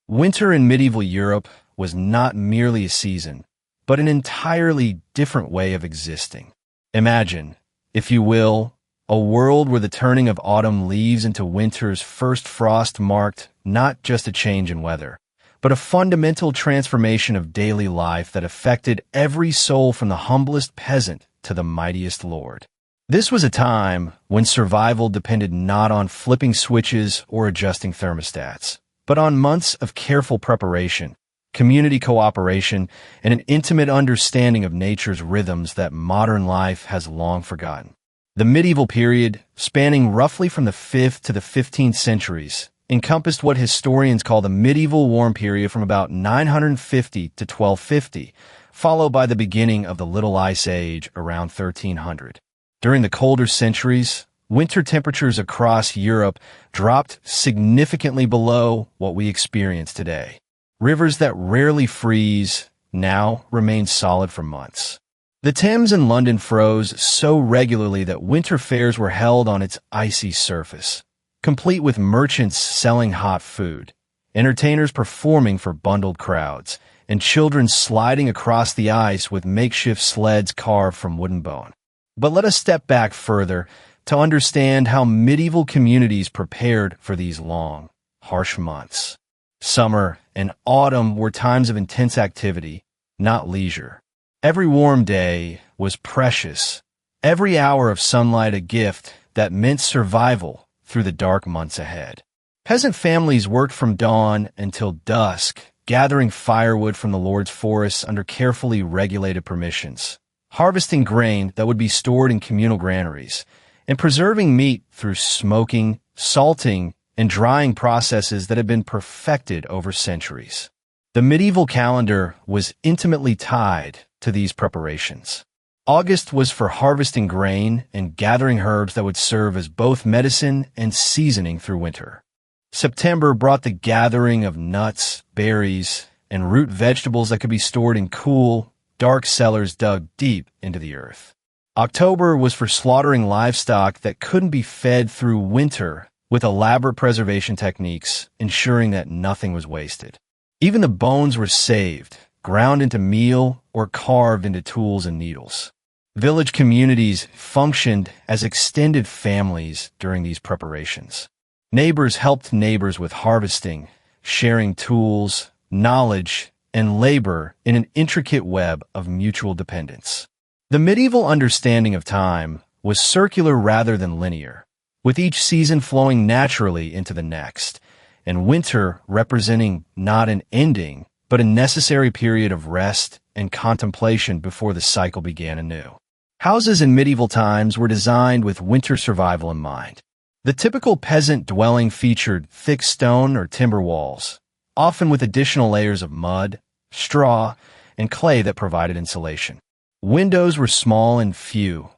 Winter in medieval Europe was not merely a season, but an entirely different way of existing. Imagine, if you will, a world where the turning of autumn leaves into winter's first frost marked not just a change in weather, but a fundamental transformation of daily life that affected every soul from the humblest peasant to the mightiest lord. This was a time when survival depended not on flipping switches or adjusting thermostats, but on months of careful preparation, community cooperation, and an intimate understanding of nature's rhythms that modern life has long forgotten. The medieval period, spanning roughly from the 5th to the 15th centuries, encompassed what historians call the medieval warm period from about 950 to 1250, followed by the beginning of the Little Ice Age around 1300. During the colder centuries, winter temperatures across Europe dropped significantly below what we experience today. Rivers that rarely freeze now remain solid for months. The Thames in London froze so regularly that winter fairs were held on its icy surface, complete with merchants selling hot food, entertainers performing for bundled crowds, and children sliding across the ice with makeshift sleds carved from wooden bone. But let us step back further to understand how medieval communities prepared for these long, harsh months. Summer and autumn were times of intense activity, not leisure. Every warm day was precious, every hour of sunlight a gift that meant survival through the dark months ahead. Peasant families worked from dawn until dusk, gathering firewood from the Lord's forests under carefully regulated permissions, harvesting grain that would be stored in communal granaries, and preserving meat through smoking, salting, and drying processes that had been perfected over centuries. The medieval calendar was intimately tied to these preparations. August was for harvesting grain and gathering herbs that would serve as both medicine and seasoning through winter. September brought the gathering of nuts, berries, and root vegetables that could be stored in cool, dark cellars dug deep into the earth. October was for slaughtering livestock that couldn't be fed through winter, with elaborate preservation techniques ensuring that nothing was wasted. Even the bones were saved, ground into meal, or carved into tools and needles. Village communities functioned as extended families during these preparations. Neighbors helped neighbors with harvesting, sharing tools, knowledge, and labor in an intricate web of mutual dependence. The medieval understanding of time was circular rather than linear, with each season flowing naturally into the next, and winter representing not an ending, but a necessary period of rest and contemplation before the cycle began anew. Houses in medieval times were designed with winter survival in mind. The typical peasant dwelling featured thick stone or timber walls, often with additional layers of mud, straw, and clay that provided insulation. Windows were small and few,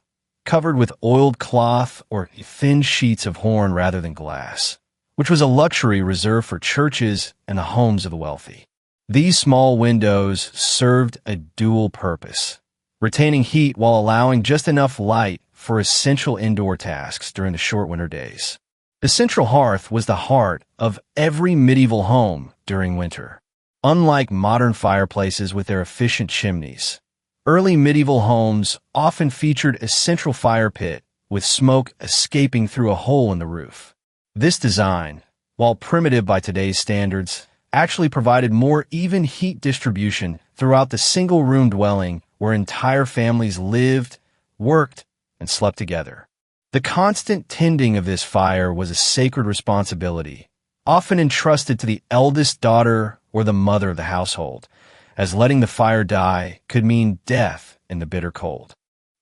covered with oiled cloth or thin sheets of horn rather than glass, which was a luxury reserved for churches and the homes of the wealthy. These small windows served a dual purpose, retaining heat while allowing just enough light for essential indoor tasks during the short winter days. The central hearth was the heart of every medieval home during winter. Unlike modern fireplaces with their efficient chimneys, early medieval homes often featured a central fire pit with smoke escaping through a hole in the roof. This design, while primitive by today's standards, actually provided more even heat distribution throughout the single-room dwelling where entire families lived, worked, and slept together. The constant tending of this fire was a sacred responsibility, often entrusted to the eldest daughter or the mother of the household, as letting the fire die could mean death in the bitter cold.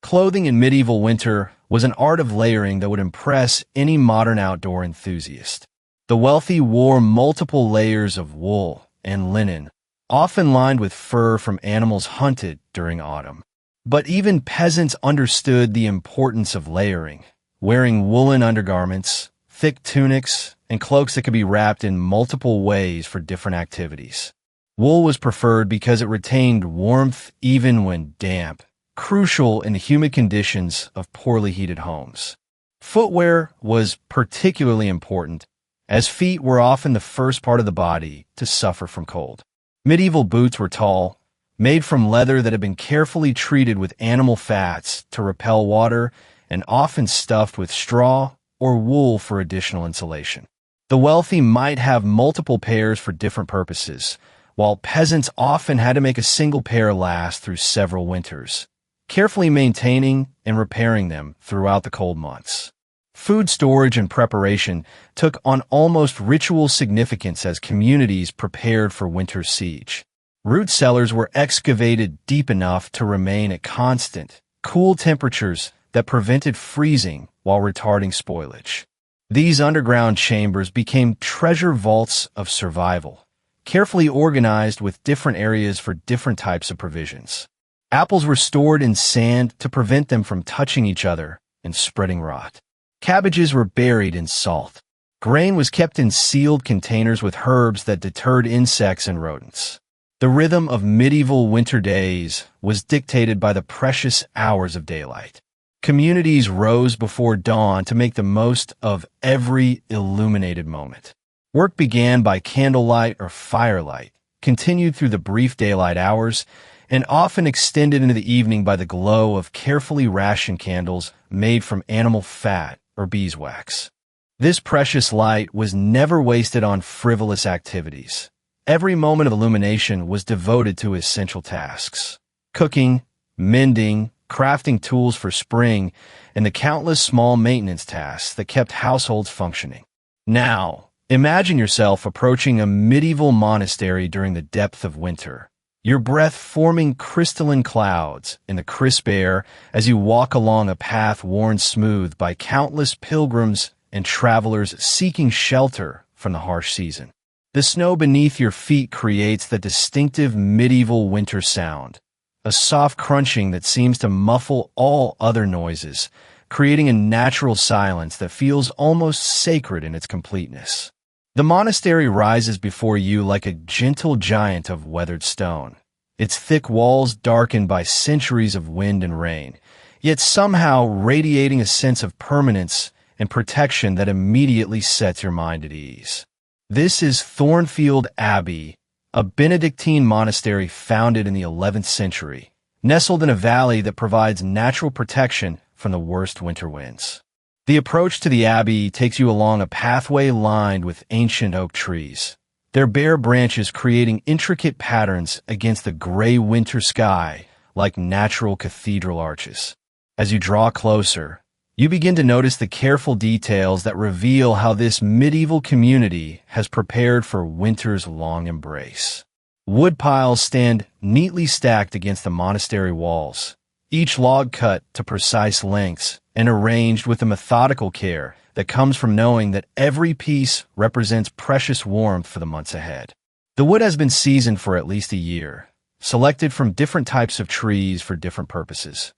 Clothing in medieval winter was an art of layering that would impress any modern outdoor enthusiast. The wealthy wore multiple layers of wool and linen, often lined with fur from animals hunted during autumn. But even peasants understood the importance of layering, wearing woolen undergarments, thick tunics, and cloaks that could be wrapped in multiple ways for different activities. Wool was preferred because it retained warmth even when damp, crucial in the humid conditions of poorly heated homes. Footwear was particularly important, as feet were often the first part of the body to suffer from cold. Medieval boots were tall, made from leather that had been carefully treated with animal fats to repel water, and often stuffed with straw or wool for additional insulation. The wealthy might have multiple pairs for different purposes, while peasants often had to make a single pair last through several winters, carefully maintaining and repairing them throughout the cold months. Food storage and preparation took on almost ritual significance as communities prepared for winter's siege. Root cellars were excavated deep enough to remain at constant, cool temperatures that prevented freezing while retarding spoilage. These underground chambers became treasure vaults of survival, carefully organized with different areas for different types of provisions. Apples were stored in sand to prevent them from touching each other and spreading rot. Cabbages were buried in salt. Grain was kept in sealed containers with herbs that deterred insects and rodents. The rhythm of medieval winter days was dictated by the precious hours of daylight. Communities rose before dawn to make the most of every illuminated moment. Work began by candlelight or firelight, continued through the brief daylight hours, and often extended into the evening by the glow of carefully rationed candles made from animal fat or beeswax. This precious light was never wasted on frivolous activities. Every moment of illumination was devoted to essential tasks: cooking, mending, crafting tools for spring, and the countless small maintenance tasks that kept households functioning. Now, imagine yourself approaching a medieval monastery during the depth of winter, your breath forming crystalline clouds in the crisp air as you walk along a path worn smooth by countless pilgrims and travelers seeking shelter from the harsh season. The snow beneath your feet creates the distinctive medieval winter sound, a soft crunching that seems to muffle all other noises, creating a natural silence that feels almost sacred in its completeness. The monastery rises before you like a gentle giant of weathered stone, its thick walls darkened by centuries of wind and rain, yet somehow radiating a sense of permanence and protection that immediately sets your mind at ease. This is Thornfield Abbey, a Benedictine monastery founded in the 11th century, nestled in a valley that provides natural protection from the worst winter winds. The approach to the abbey takes you along a pathway lined with ancient oak trees, their bare branches creating intricate patterns against the gray winter sky like natural cathedral arches. As you draw closer, you begin to notice the careful details that reveal how this medieval community has prepared for winter's long embrace. Wood piles stand neatly stacked against the monastery walls, each log cut to precise lengths and arranged with a methodical care that comes from knowing that every piece represents precious warmth for the months ahead. The wood has been seasoned for at least a year, selected from different types of trees for different purposes.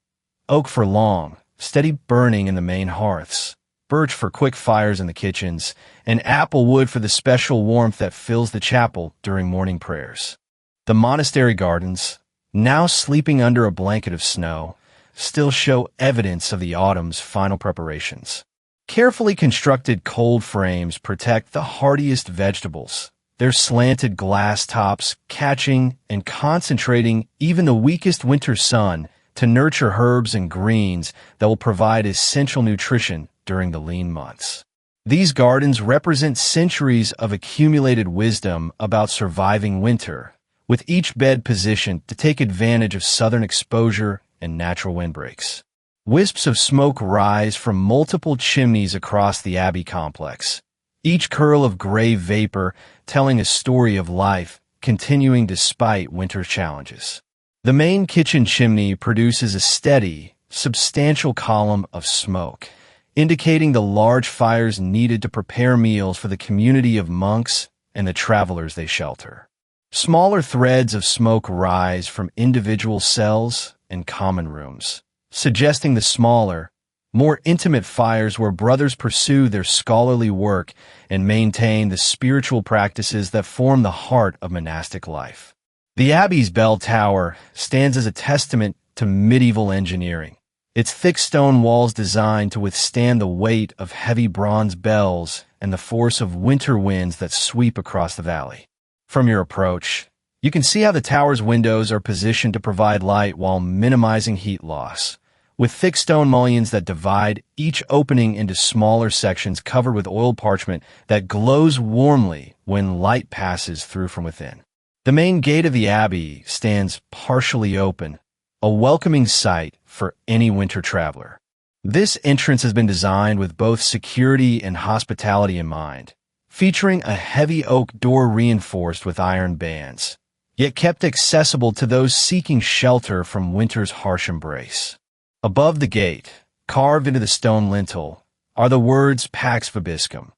Oak for long, steady burning in the main hearths, birch for quick fires in the kitchens, and apple wood for the special warmth that fills the chapel during morning prayers. The monastery gardens, now sleeping under a blanket of snow, still show evidence of the autumn's final preparations. Carefully constructed cold frames protect the hardiest vegetables, their slanted glass tops catching and concentrating even the weakest winter sun to nurture herbs and greens that will provide essential nutrition during the lean months. These gardens represent centuries of accumulated wisdom about surviving winter, with each bed positioned to take advantage of southern exposure and natural windbreaks. Wisps of smoke rise from multiple chimneys across the Abbey complex, each curl of gray vapor telling a story of life continuing despite winter's challenges. The main kitchen chimney produces a steady, substantial column of smoke, indicating the large fires needed to prepare meals for the community of monks and the travelers they shelter. Smaller threads of smoke rise from individual cells and common rooms, suggesting the smaller, more intimate fires where brothers pursue their scholarly work and maintain the spiritual practices that form the heart of monastic life. The Abbey's bell tower stands as a testament to medieval engineering, its thick stone walls designed to withstand the weight of heavy bronze bells and the force of winter winds that sweep across the valley. From your approach, you can see how the tower's windows are positioned to provide light while minimizing heat loss, with thick stone mullions that divide each opening into smaller sections covered with oiled parchment that glows warmly when light passes through from within. The main gate of the abbey stands partially open, a welcoming sight for any winter traveler. This entrance has been designed with both security and hospitality in mind, featuring a heavy oak door reinforced with iron bands, yet kept accessible to those seeking shelter from winter's harsh embrace. Above the gate, carved into the stone lintel, are the words Pax Vobiscum,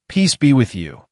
peace be with you,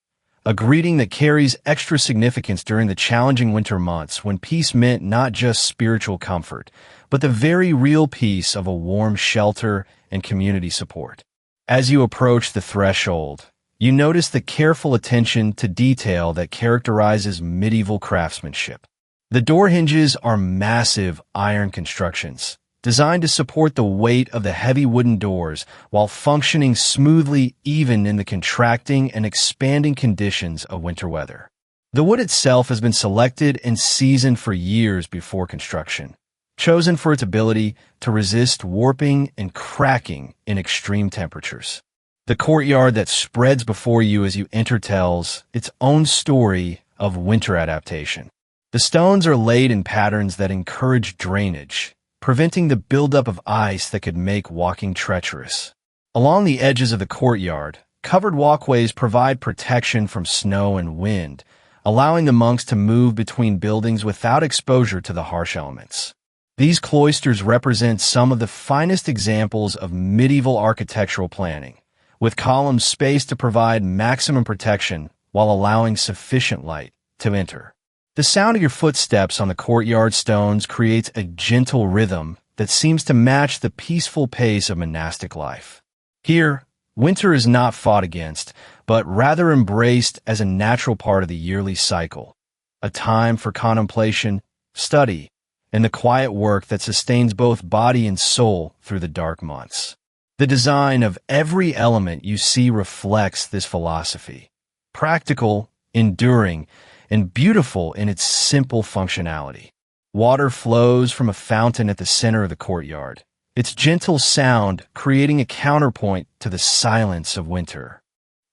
a greeting that carries extra significance during the challenging winter months when peace meant not just spiritual comfort, but the very real peace of a warm shelter and community support. As you approach the threshold, you notice the careful attention to detail that characterizes medieval craftsmanship. The door hinges are massive iron constructions, designed to support the weight of the heavy wooden doors while functioning smoothly even in the contracting and expanding conditions of winter weather. The wood itself has been selected and seasoned for years before construction, chosen for its ability to resist warping and cracking in extreme temperatures. The courtyard that spreads before you as you enter tells its own story of winter adaptation. The stones are laid in patterns that encourage drainage, preventing the buildup of ice that could make walking treacherous. Along the edges of the courtyard, covered walkways provide protection from snow and wind, allowing the monks to move between buildings without exposure to the harsh elements. These cloisters represent some of the finest examples of medieval architectural planning, with columns spaced to provide maximum protection while allowing sufficient light to enter. The sound of your footsteps on the courtyard stones creates a gentle rhythm that seems to match the peaceful pace of monastic life. Here, winter is not fought against, but rather embraced as a natural part of the yearly cycle, a time for contemplation, study, and the quiet work that sustains both body and soul through the dark months. The design of every element you see reflects this philosophy, practical, enduring, and beautiful in its simple functionality. Water flows from a fountain at the center of the courtyard, its gentle sound creating a counterpoint to the silence of winter.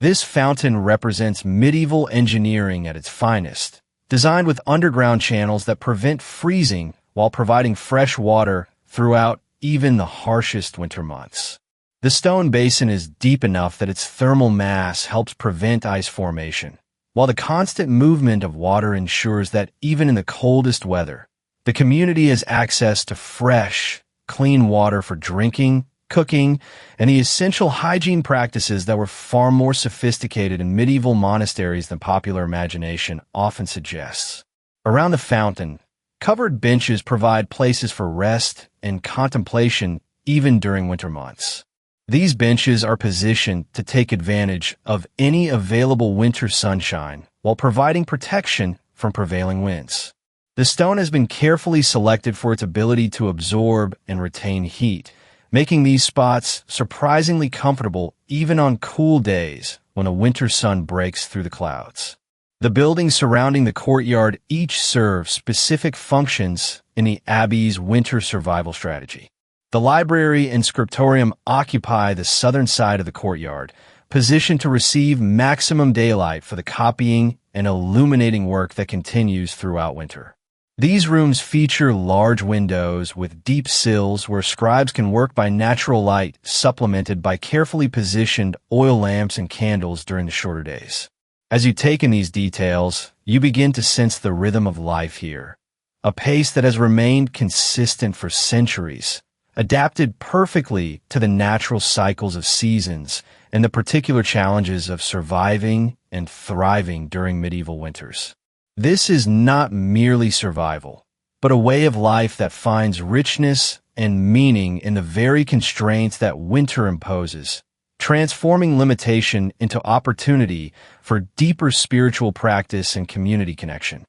This fountain represents medieval engineering at its finest, designed with underground channels that prevent freezing while providing fresh water throughout even the harshest winter months. The stone basin is deep enough that its thermal mass helps prevent ice formation, while the constant movement of water ensures that even in the coldest weather, the community has access to fresh, clean water for drinking, cooking, and the essential hygiene practices that were far more sophisticated in medieval monasteries than popular imagination often suggests. Around the fountain, covered benches provide places for rest and contemplation even during winter months. These benches are positioned to take advantage of any available winter sunshine while providing protection from prevailing winds. The stone has been carefully selected for its ability to absorb and retain heat, making these spots surprisingly comfortable even on cool days when a winter sun breaks through the clouds. The buildings surrounding the courtyard each serve specific functions in the abbey's winter survival strategy. The library and scriptorium occupy the southern side of the courtyard, positioned to receive maximum daylight for the copying and illuminating work that continues throughout winter. These rooms feature large windows with deep sills where scribes can work by natural light, supplemented by carefully positioned oil lamps and candles during the shorter days. As you take in these details, you begin to sense the rhythm of life here, a pace that has remained consistent for centuries, adapted perfectly to the natural cycles of seasons and the particular challenges of surviving and thriving during medieval winters. This is not merely survival, but a way of life that finds richness and meaning in the very constraints that winter imposes, transforming limitation into opportunity for deeper spiritual practice and community connection.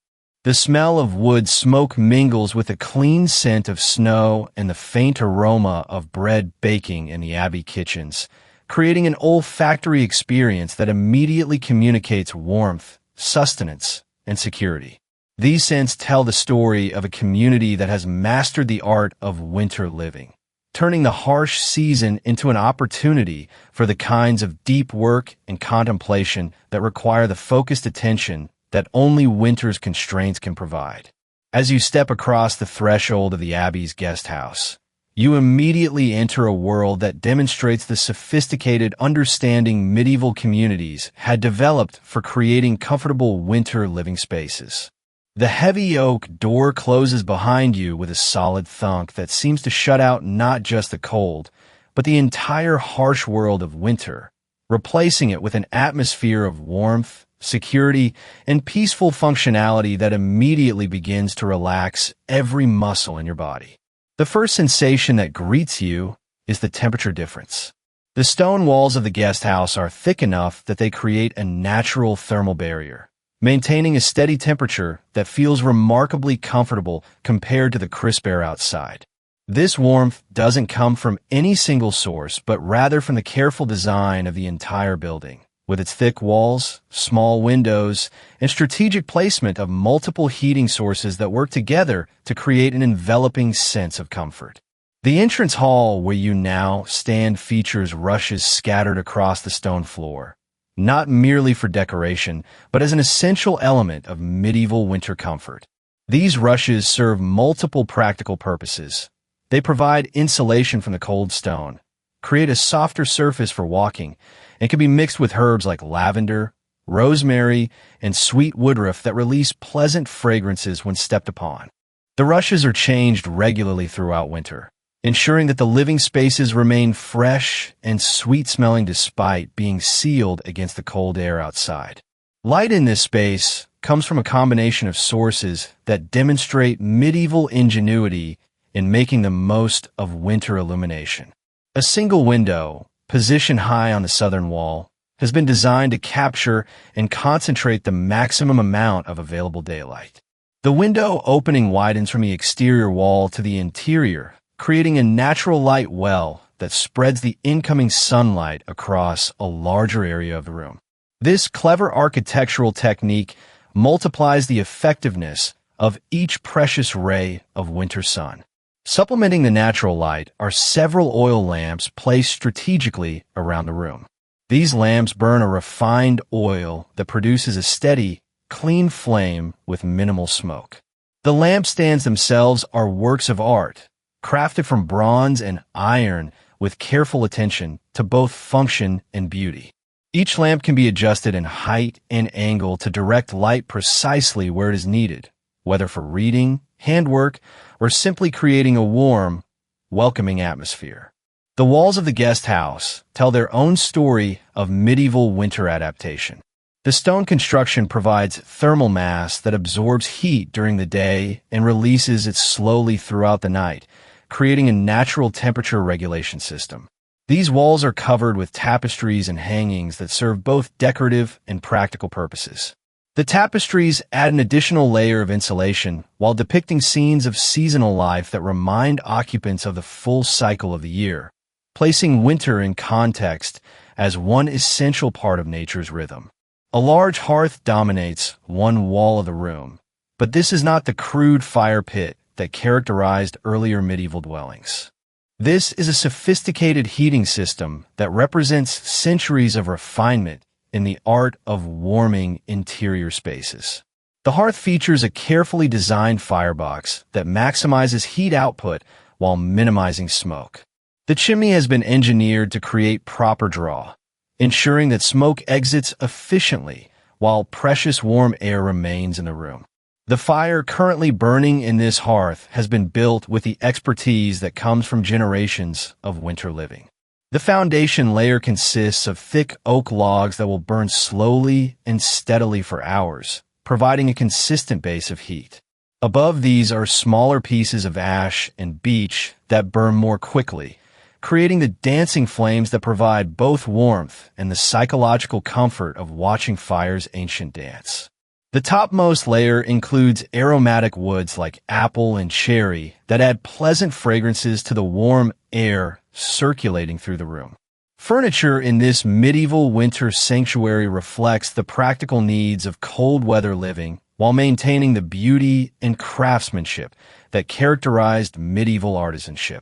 The smell of wood smoke mingles with the clean scent of snow and the faint aroma of bread baking in the abbey kitchens, creating an olfactory experience that immediately communicates warmth, sustenance, and security. These scents tell the story of a community that has mastered the art of winter living, turning the harsh season into an opportunity for the kinds of deep work and contemplation that require the focused attention that only winter's constraints can provide. As you step across the threshold of the Abbey's guest house, you immediately enter a world that demonstrates the sophisticated understanding medieval communities had developed for creating comfortable winter living spaces. The heavy oak door closes behind you with a solid thunk that seems to shut out not just the cold, but the entire harsh world of winter, replacing it with an atmosphere of warmth, security, and peaceful functionality that immediately begins to relax every muscle in your body. The first sensation that greets you is the temperature difference. The stone walls of the guest house are thick enough that they create a natural thermal barrier, maintaining a steady temperature that feels remarkably comfortable compared to the crisp air outside. This warmth doesn't come from any single source, but rather from the careful design of the entire building, with its thick walls, small windows, and strategic placement of multiple heating sources that work together to create an enveloping sense of comfort. The entrance hall where you now stand features rushes scattered across the stone floor, not merely for decoration, but as an essential element of medieval winter comfort. These rushes serve multiple practical purposes. They provide insulation from the cold stone, create a softer surface for walking, and can be mixed with herbs like lavender, rosemary, and sweet woodruff that release pleasant fragrances when stepped upon. The rushes are changed regularly throughout winter, ensuring that the living spaces remain fresh and sweet-smelling despite being sealed against the cold air outside. Light in this space comes from a combination of sources that demonstrate medieval ingenuity in making the most of winter illumination. A single window, positioned high on the southern wall, has been designed to capture and concentrate the maximum amount of available daylight. The window opening widens from the exterior wall to the interior, creating a natural light well that spreads the incoming sunlight across a larger area of the room. This clever architectural technique multiplies the effectiveness of each precious ray of winter sun. Supplementing the natural light are several oil lamps placed strategically around the room. These lamps burn a refined oil that produces a steady, clean flame with minimal smoke. The lampstands themselves are works of art, crafted from bronze and iron with careful attention to both function and beauty. Each lamp can be adjusted in height and angle to direct light precisely where it is needed, whether for reading, handwork, or simply creating a warm, welcoming atmosphere. The walls of the guest house tell their own story of medieval winter adaptation. The stone construction provides thermal mass that absorbs heat during the day and releases it slowly throughout the night, creating a natural temperature regulation system. These walls are covered with tapestries and hangings that serve both decorative and practical purposes. The tapestries add an additional layer of insulation while depicting scenes of seasonal life that remind occupants of the full cycle of the year, placing winter in context as one essential part of nature's rhythm. A large hearth dominates one wall of the room, but this is not the crude fire pit that characterized earlier medieval dwellings. This is a sophisticated heating system that represents centuries of refinement in the art of warming interior spaces. The hearth features a carefully designed firebox that maximizes heat output while minimizing smoke. The chimney has been engineered to create proper draw, ensuring that smoke exits efficiently while precious warm air remains in the room. The fire currently burning in this hearth has been built with the expertise that comes from generations of winter living. The foundation layer consists of thick oak logs that will burn slowly and steadily for hours, providing a consistent base of heat. Above these are smaller pieces of ash and beech that burn more quickly, creating the dancing flames that provide both warmth and the psychological comfort of watching fire's ancient dance. The topmost layer includes aromatic woods like apple and cherry that add pleasant fragrances to the warm air circulating through the room. Furniture in this medieval winter sanctuary reflects the practical needs of cold weather living while maintaining the beauty and craftsmanship that characterized medieval artisanship.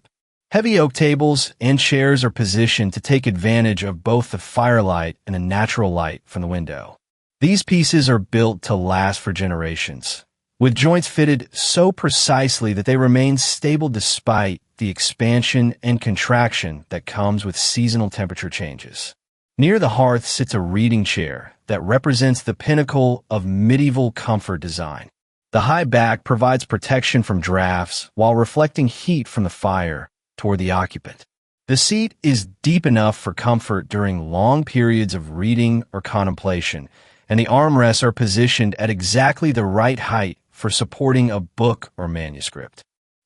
Heavy oak tables and chairs are positioned to take advantage of both the firelight and the natural light from the window. These pieces are built to last for generations, with joints fitted so precisely that they remain stable despite the expansion and contraction that comes with seasonal temperature changes. Near the hearth sits a reading chair that represents the pinnacle of medieval comfort design. The high back provides protection from drafts while reflecting heat from the fire toward the occupant. The seat is deep enough for comfort during long periods of reading or contemplation, and the armrests are positioned at exactly the right height for supporting a book or manuscript.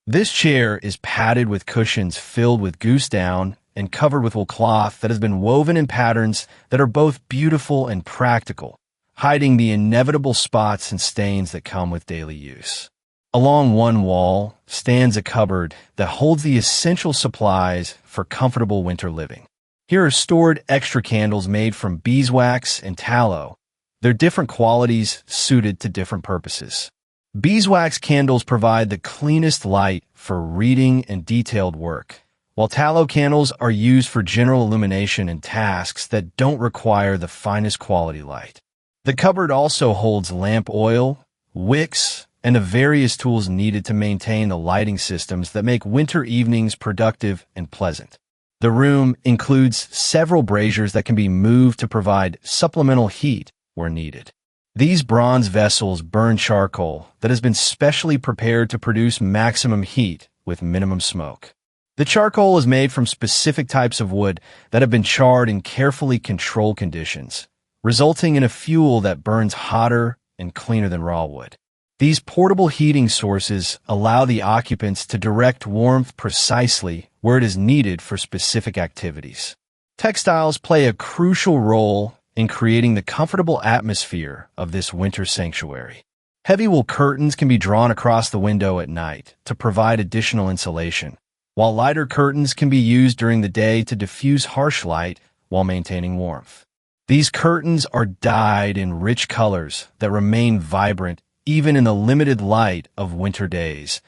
This chair is padded with cushions filled with goose down and covered with wool cloth that has been woven in patterns that are both beautiful and practical, hiding the inevitable spots and stains that come with daily use. Along one wall stands a cupboard that holds the essential supplies for comfortable winter living. Here are stored extra candles made from beeswax and tallow, their different qualities suited to different purposes. Beeswax candles provide the cleanest light for reading and detailed work, while tallow candles are used for general illumination and tasks that don't require the finest quality light. The cupboard also holds lamp oil, wicks, and the various tools needed to maintain the lighting systems that make winter evenings productive and pleasant. The room includes several braziers that can be moved to provide supplemental heat where needed. These bronze vessels burn charcoal that has been specially prepared to produce maximum heat with minimum smoke. The charcoal is made from specific types of wood that have been charred in carefully controlled conditions, resulting in a fuel that burns hotter and cleaner than raw wood. These portable heating sources allow the occupants to direct warmth precisely where it is needed for specific activities. Textiles play a crucial role in creating the comfortable atmosphere of this winter sanctuary. Heavy wool curtains can be drawn across the window at night to provide additional insulation, while lighter curtains can be used during the day to diffuse harsh light while maintaining warmth. These curtains are dyed in rich colors that remain vibrant even in the limited light of winter days,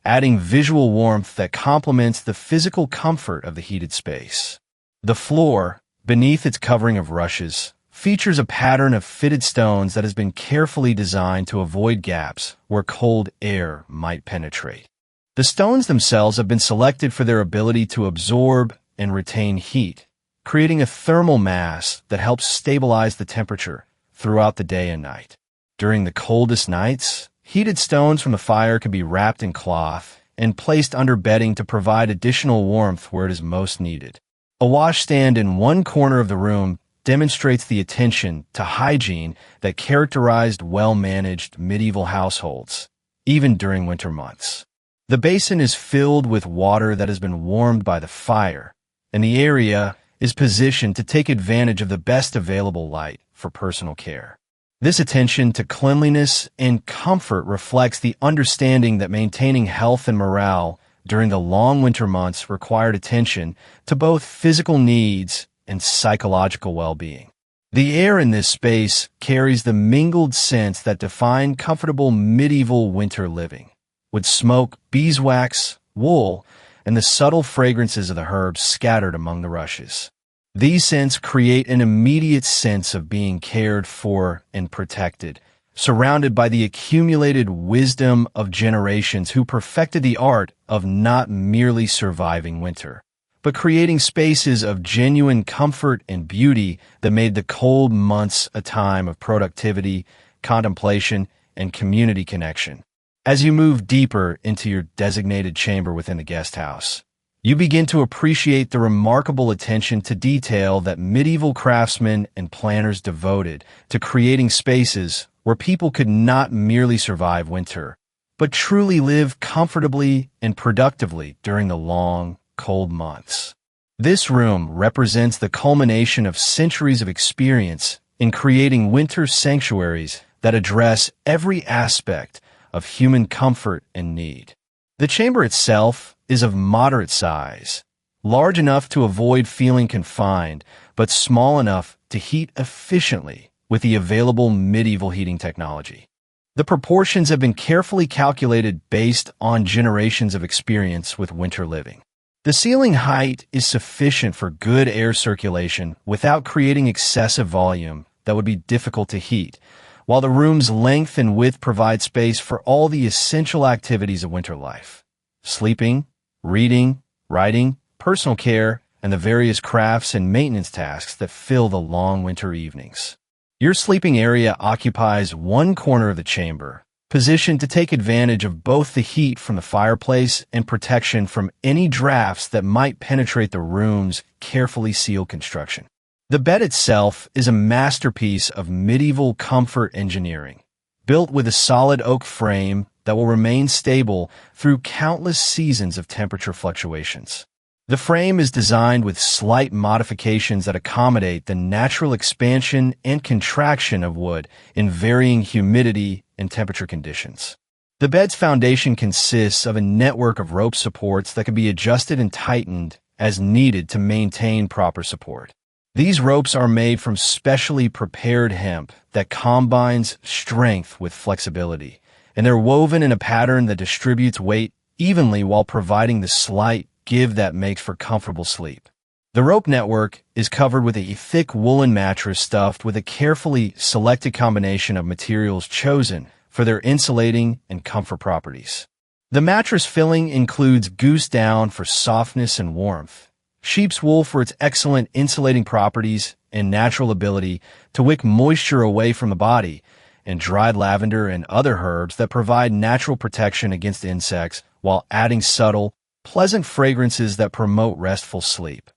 adding visual warmth that complements the physical comfort of the heated space. The floor, beneath its covering of rushes, features a pattern of fitted stones that has been carefully designed to avoid gaps where cold air might penetrate. The stones themselves have been selected for their ability to absorb and retain heat, creating a thermal mass that helps stabilize the temperature throughout the day and night. During the coldest nights, heated stones from the fire can be wrapped in cloth and placed under bedding to provide additional warmth where it is most needed. A washstand in one corner of the room demonstrates the attention to hygiene that characterized well-managed medieval households, even during winter months. The basin is filled with water that has been warmed by the fire, and the area is positioned to take advantage of the best available light for personal care. This attention to cleanliness and comfort reflects the understanding that maintaining health and morale during the long winter months required attention to both physical needs and psychological well-being. The air in this space carries the mingled scents that define comfortable medieval winter living, with smoke, beeswax, wool, and the subtle fragrances of the herbs scattered among the rushes. These scents create an immediate sense of being cared for and protected, surrounded by the accumulated wisdom of generations who perfected the art of not merely surviving winter, but creating spaces of genuine comfort and beauty that made the cold months a time of productivity, contemplation, and community connection. As you move deeper into your designated chamber within the guest house, you begin to appreciate the remarkable attention to detail that medieval craftsmen and planners devoted to creating spaces where people could not merely survive winter, but truly live comfortably and productively during the long, cold months. This room represents the culmination of centuries of experience in creating winter sanctuaries that address every aspect of human comfort and need. The chamber itself is of moderate size, large enough to avoid feeling confined, but small enough to heat efficiently with the available medieval heating technology. The proportions have been carefully calculated based on generations of experience with winter living. The ceiling height is sufficient for good air circulation without creating excessive volume that would be difficult to heat, while the room's length and width provide space for all the essential activities of winter life: sleeping, reading, writing, personal care, and the various crafts and maintenance tasks that fill the long winter evenings. Your sleeping area occupies one corner of the chamber, positioned to take advantage of both the heat from the fireplace and protection from any drafts that might penetrate the room's carefully sealed construction. The bed itself is a masterpiece of medieval comfort engineering, built with a solid oak frame that will remain stable through countless seasons of temperature fluctuations. The frame is designed with slight modifications that accommodate the natural expansion and contraction of wood in varying humidity and temperature conditions. The bed's foundation consists of a network of rope supports that can be adjusted and tightened as needed to maintain proper support. These ropes are made from specially prepared hemp that combines strength with flexibility, and they're woven in a pattern that distributes weight evenly while providing the slight give that makes for comfortable sleep. The rope network is covered with a thick woolen mattress stuffed with a carefully selected combination of materials chosen for their insulating and comfort properties. The mattress filling includes goose down for softness and warmth, sheep's wool for its excellent insulating properties and natural ability to wick moisture away from the body, and dried lavender and other herbs that provide natural protection against insects while adding subtle, pleasant fragrances that promote restful sleep.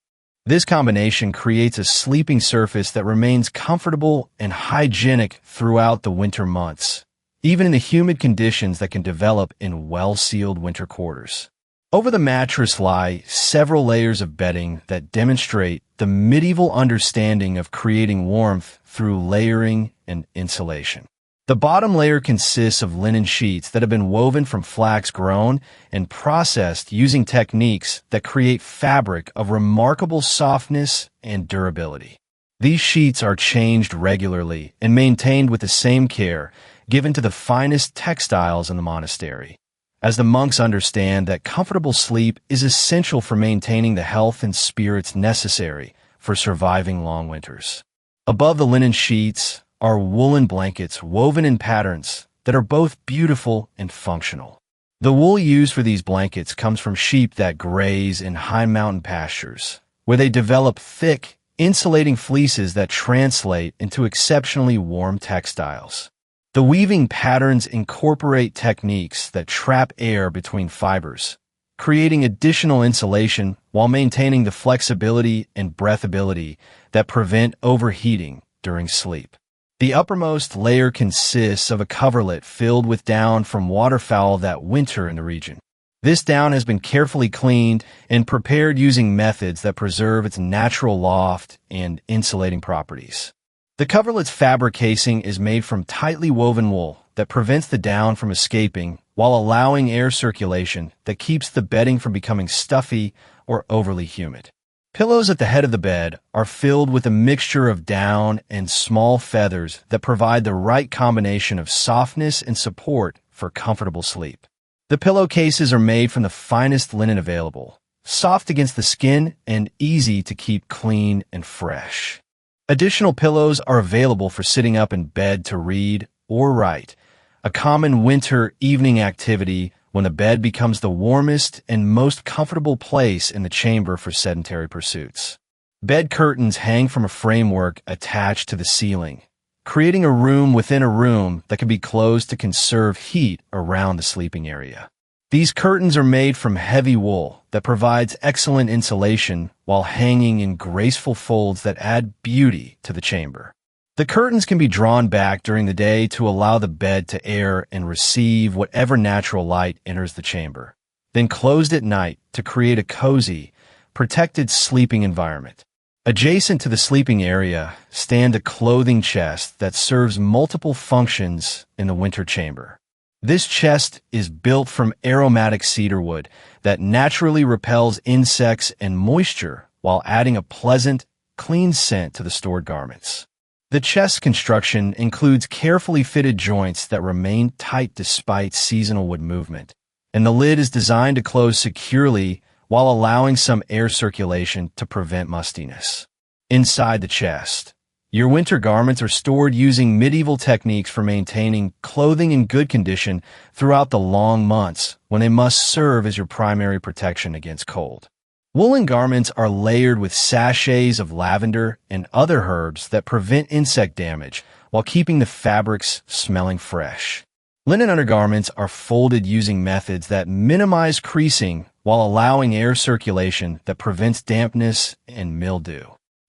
This combination creates a sleeping surface that remains comfortable and hygienic throughout the winter months, even in the humid conditions that can develop in well-sealed winter quarters. Over the mattress lie several layers of bedding that demonstrate the medieval understanding of creating warmth through layering and insulation. The bottom layer consists of linen sheets that have been woven from flax grown and processed using techniques that create fabric of remarkable softness and durability. These sheets are changed regularly and maintained with the same care given to the finest textiles in the monastery, as the monks understand that comfortable sleep is essential for maintaining the health and spirits necessary for surviving long winters. Above the linen sheets are woolen blankets woven in patterns that are both beautiful and functional. The wool used for these blankets comes from sheep that graze in high mountain pastures, where they develop thick, insulating fleeces that translate into exceptionally warm textiles. The weaving patterns incorporate techniques that trap air between fibers, creating additional insulation while maintaining the flexibility and breathability that prevent overheating during sleep. The uppermost layer consists of a coverlet filled with down from waterfowl that winter in the region. This down has been carefully cleaned and prepared using methods that preserve its natural loft and insulating properties. The coverlet's fabric casing is made from tightly woven wool that prevents the down from escaping while allowing air circulation that keeps the bedding from becoming stuffy or overly humid. Pillows at the head of the bed are filled with a mixture of down and small feathers that provide the right combination of softness and support for comfortable sleep. The pillowcases are made from the finest linen available, soft against the skin and easy to keep clean and fresh. Additional pillows are available for sitting up in bed to read or write, a common winter evening activity when the bed becomes the warmest and most comfortable place in the chamber for sedentary pursuits. Bed curtains hang from a framework attached to the ceiling, creating a room within a room that can be closed to conserve heat around the sleeping area. These curtains are made from heavy wool that provides excellent insulation while hanging in graceful folds that add beauty to the chamber. The curtains can be drawn back during the day to allow the bed to air and receive whatever natural light enters the chamber, then closed at night to create a cozy, protected sleeping environment. Adjacent to the sleeping area stand a clothing chest that serves multiple functions in the winter chamber. This chest is built from aromatic cedar wood that naturally repels insects and moisture while adding a pleasant, clean scent to the stored garments. The chest construction includes carefully fitted joints that remain tight despite seasonal wood movement, and the lid is designed to close securely while allowing some air circulation to prevent mustiness. Inside the chest, your winter garments are stored using medieval techniques for maintaining clothing in good condition throughout the long months when they must serve as your primary protection against cold. Woolen garments are layered with sachets of lavender and other herbs that prevent insect damage while keeping the fabrics smelling fresh. Linen undergarments are folded using methods that minimize creasing while allowing air circulation that prevents dampness and mildew.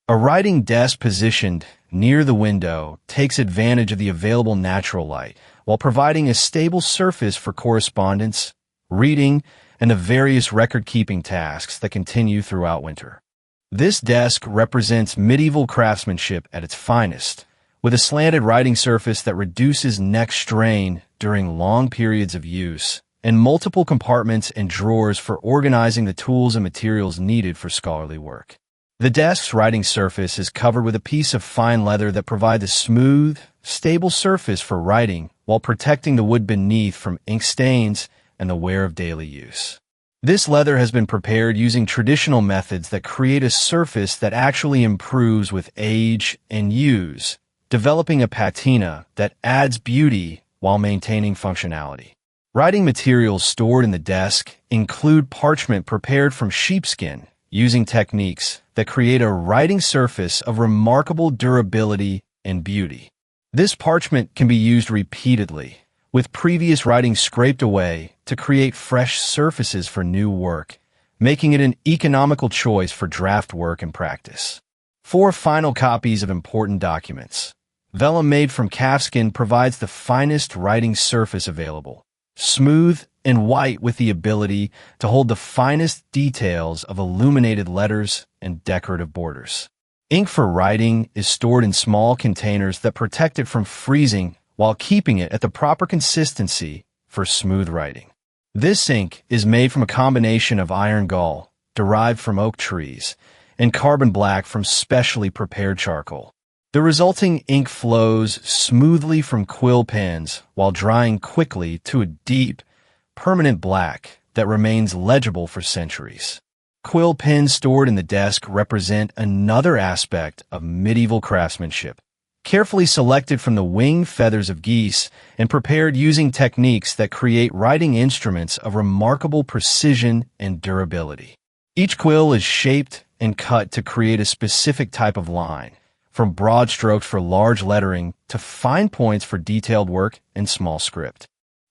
A writing desk positioned near the window takes advantage of the available natural light while providing a stable surface for correspondence, reading, and the various record-keeping tasks that continue throughout winter. This desk represents medieval craftsmanship at its finest, with a slanted writing surface that reduces neck strain during long periods of use, and multiple compartments and drawers for organizing the tools and materials needed for scholarly work. The desk's writing surface is covered with a piece of fine leather that provides a smooth, stable surface for writing while protecting the wood beneath from ink stains and the wear of daily use. This leather has been prepared using traditional methods that create a surface that actually improves with age and use, developing a patina that adds beauty while maintaining functionality. Writing materials stored in the desk include parchment prepared from sheepskin, using techniques that create a writing surface of remarkable durability and beauty. This parchment can be used repeatedly, with previous writing scraped away to create fresh surfaces for new work, making it an economical choice for draft work and practice. 4 final copies of important documents. Vellum made from calfskin provides the finest writing surface available, smooth and white with the ability to hold the finest details of illuminated letters and decorative borders. Ink for writing is stored in small containers that protect it from freezing while keeping it at the proper consistency for smooth writing. This ink is made from a combination of iron gall, derived from oak trees, and carbon black from specially prepared charcoal. The resulting ink flows smoothly from quill pens while drying quickly to a deep, permanent black that remains legible for centuries. Quill pens stored in the desk represent another aspect of medieval craftsmanship, carefully selected from the wing feathers of geese and prepared using techniques that create writing instruments of remarkable precision and durability. Each quill is shaped and cut to create a specific type of line, from broad strokes for large lettering to fine points for detailed work and small script.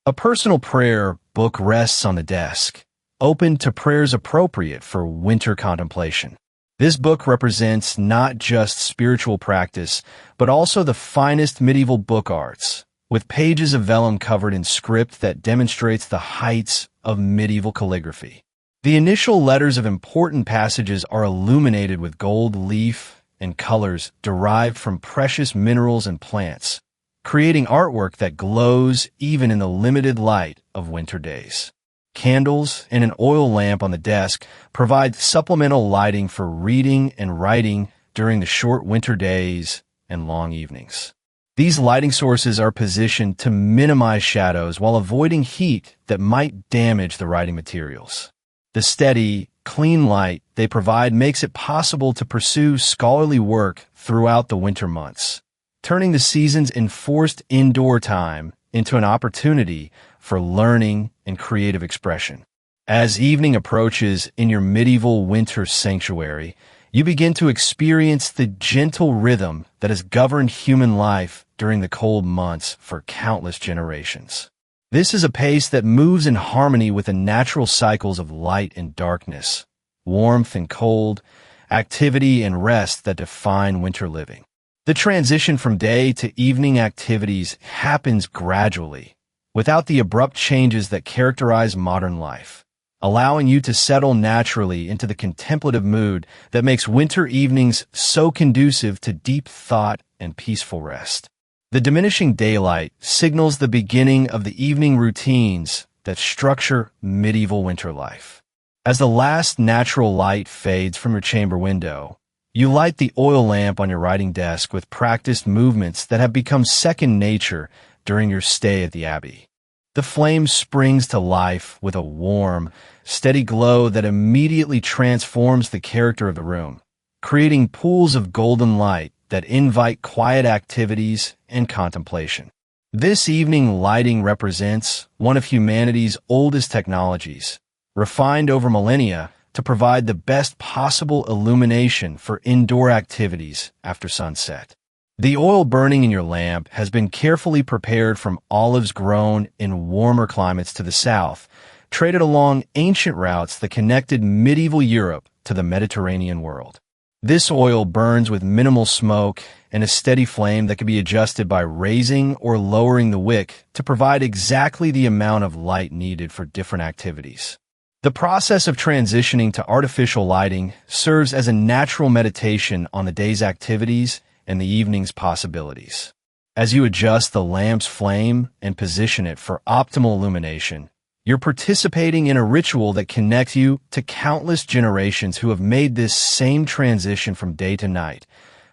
A personal prayer book rests on the desk, open to prayers appropriate for winter contemplation. This book represents not just spiritual practice, but also the finest medieval book arts, with pages of vellum covered in script that demonstrates the heights of medieval calligraphy. The initial letters of important passages are illuminated with gold leaf and colors derived from precious minerals and plants, creating artwork that glows even in the limited light of winter days. Candles and an oil lamp on the desk provide supplemental lighting for reading and writing during the short winter days and long evenings. These lighting sources are positioned to minimize shadows while avoiding heat that might damage the writing materials. The steady, clean light they provide makes it possible to pursue scholarly work throughout the winter months, turning the season's enforced indoor time into an opportunity for learning and creative expression. As evening approaches in your medieval winter sanctuary, you begin to experience the gentle rhythm that has governed human life during the cold months for countless generations. This is a pace that moves in harmony with the natural cycles of light and darkness, warmth and cold, activity and rest that define winter living. The transition from day to evening activities happens gradually, without the abrupt changes that characterize modern life. allowing you to settle naturally into the contemplative mood that makes winter evenings so conducive to deep thought and peaceful rest. The diminishing daylight signals the beginning of the evening routines that structure medieval winter life. As the last natural light fades from your chamber window, you light the oil lamp on your writing desk with practiced movements that have become second nature during your stay at the Abbey. The flame springs to life with a warm, steady glow that immediately transforms the character of the room, creating pools of golden light that invite quiet activities and contemplation. This evening lighting represents one of humanity's oldest technologies, refined over millennia to provide the best possible illumination for indoor activities after sunset. The oil burning in your lamp has been carefully prepared from olives grown in warmer climates to the south, traded along ancient routes that connected medieval Europe to the Mediterranean world. This oil burns with minimal smoke and a steady flame that can be adjusted by raising or lowering the wick to provide exactly the amount of light needed for different activities. The process of transitioning to artificial lighting serves as a natural meditation on the day's activities and the evening's possibilities. As you adjust the lamp's flame and position it for optimal illumination, you're participating in a ritual that connects you to countless generations who have made this same transition from day to night,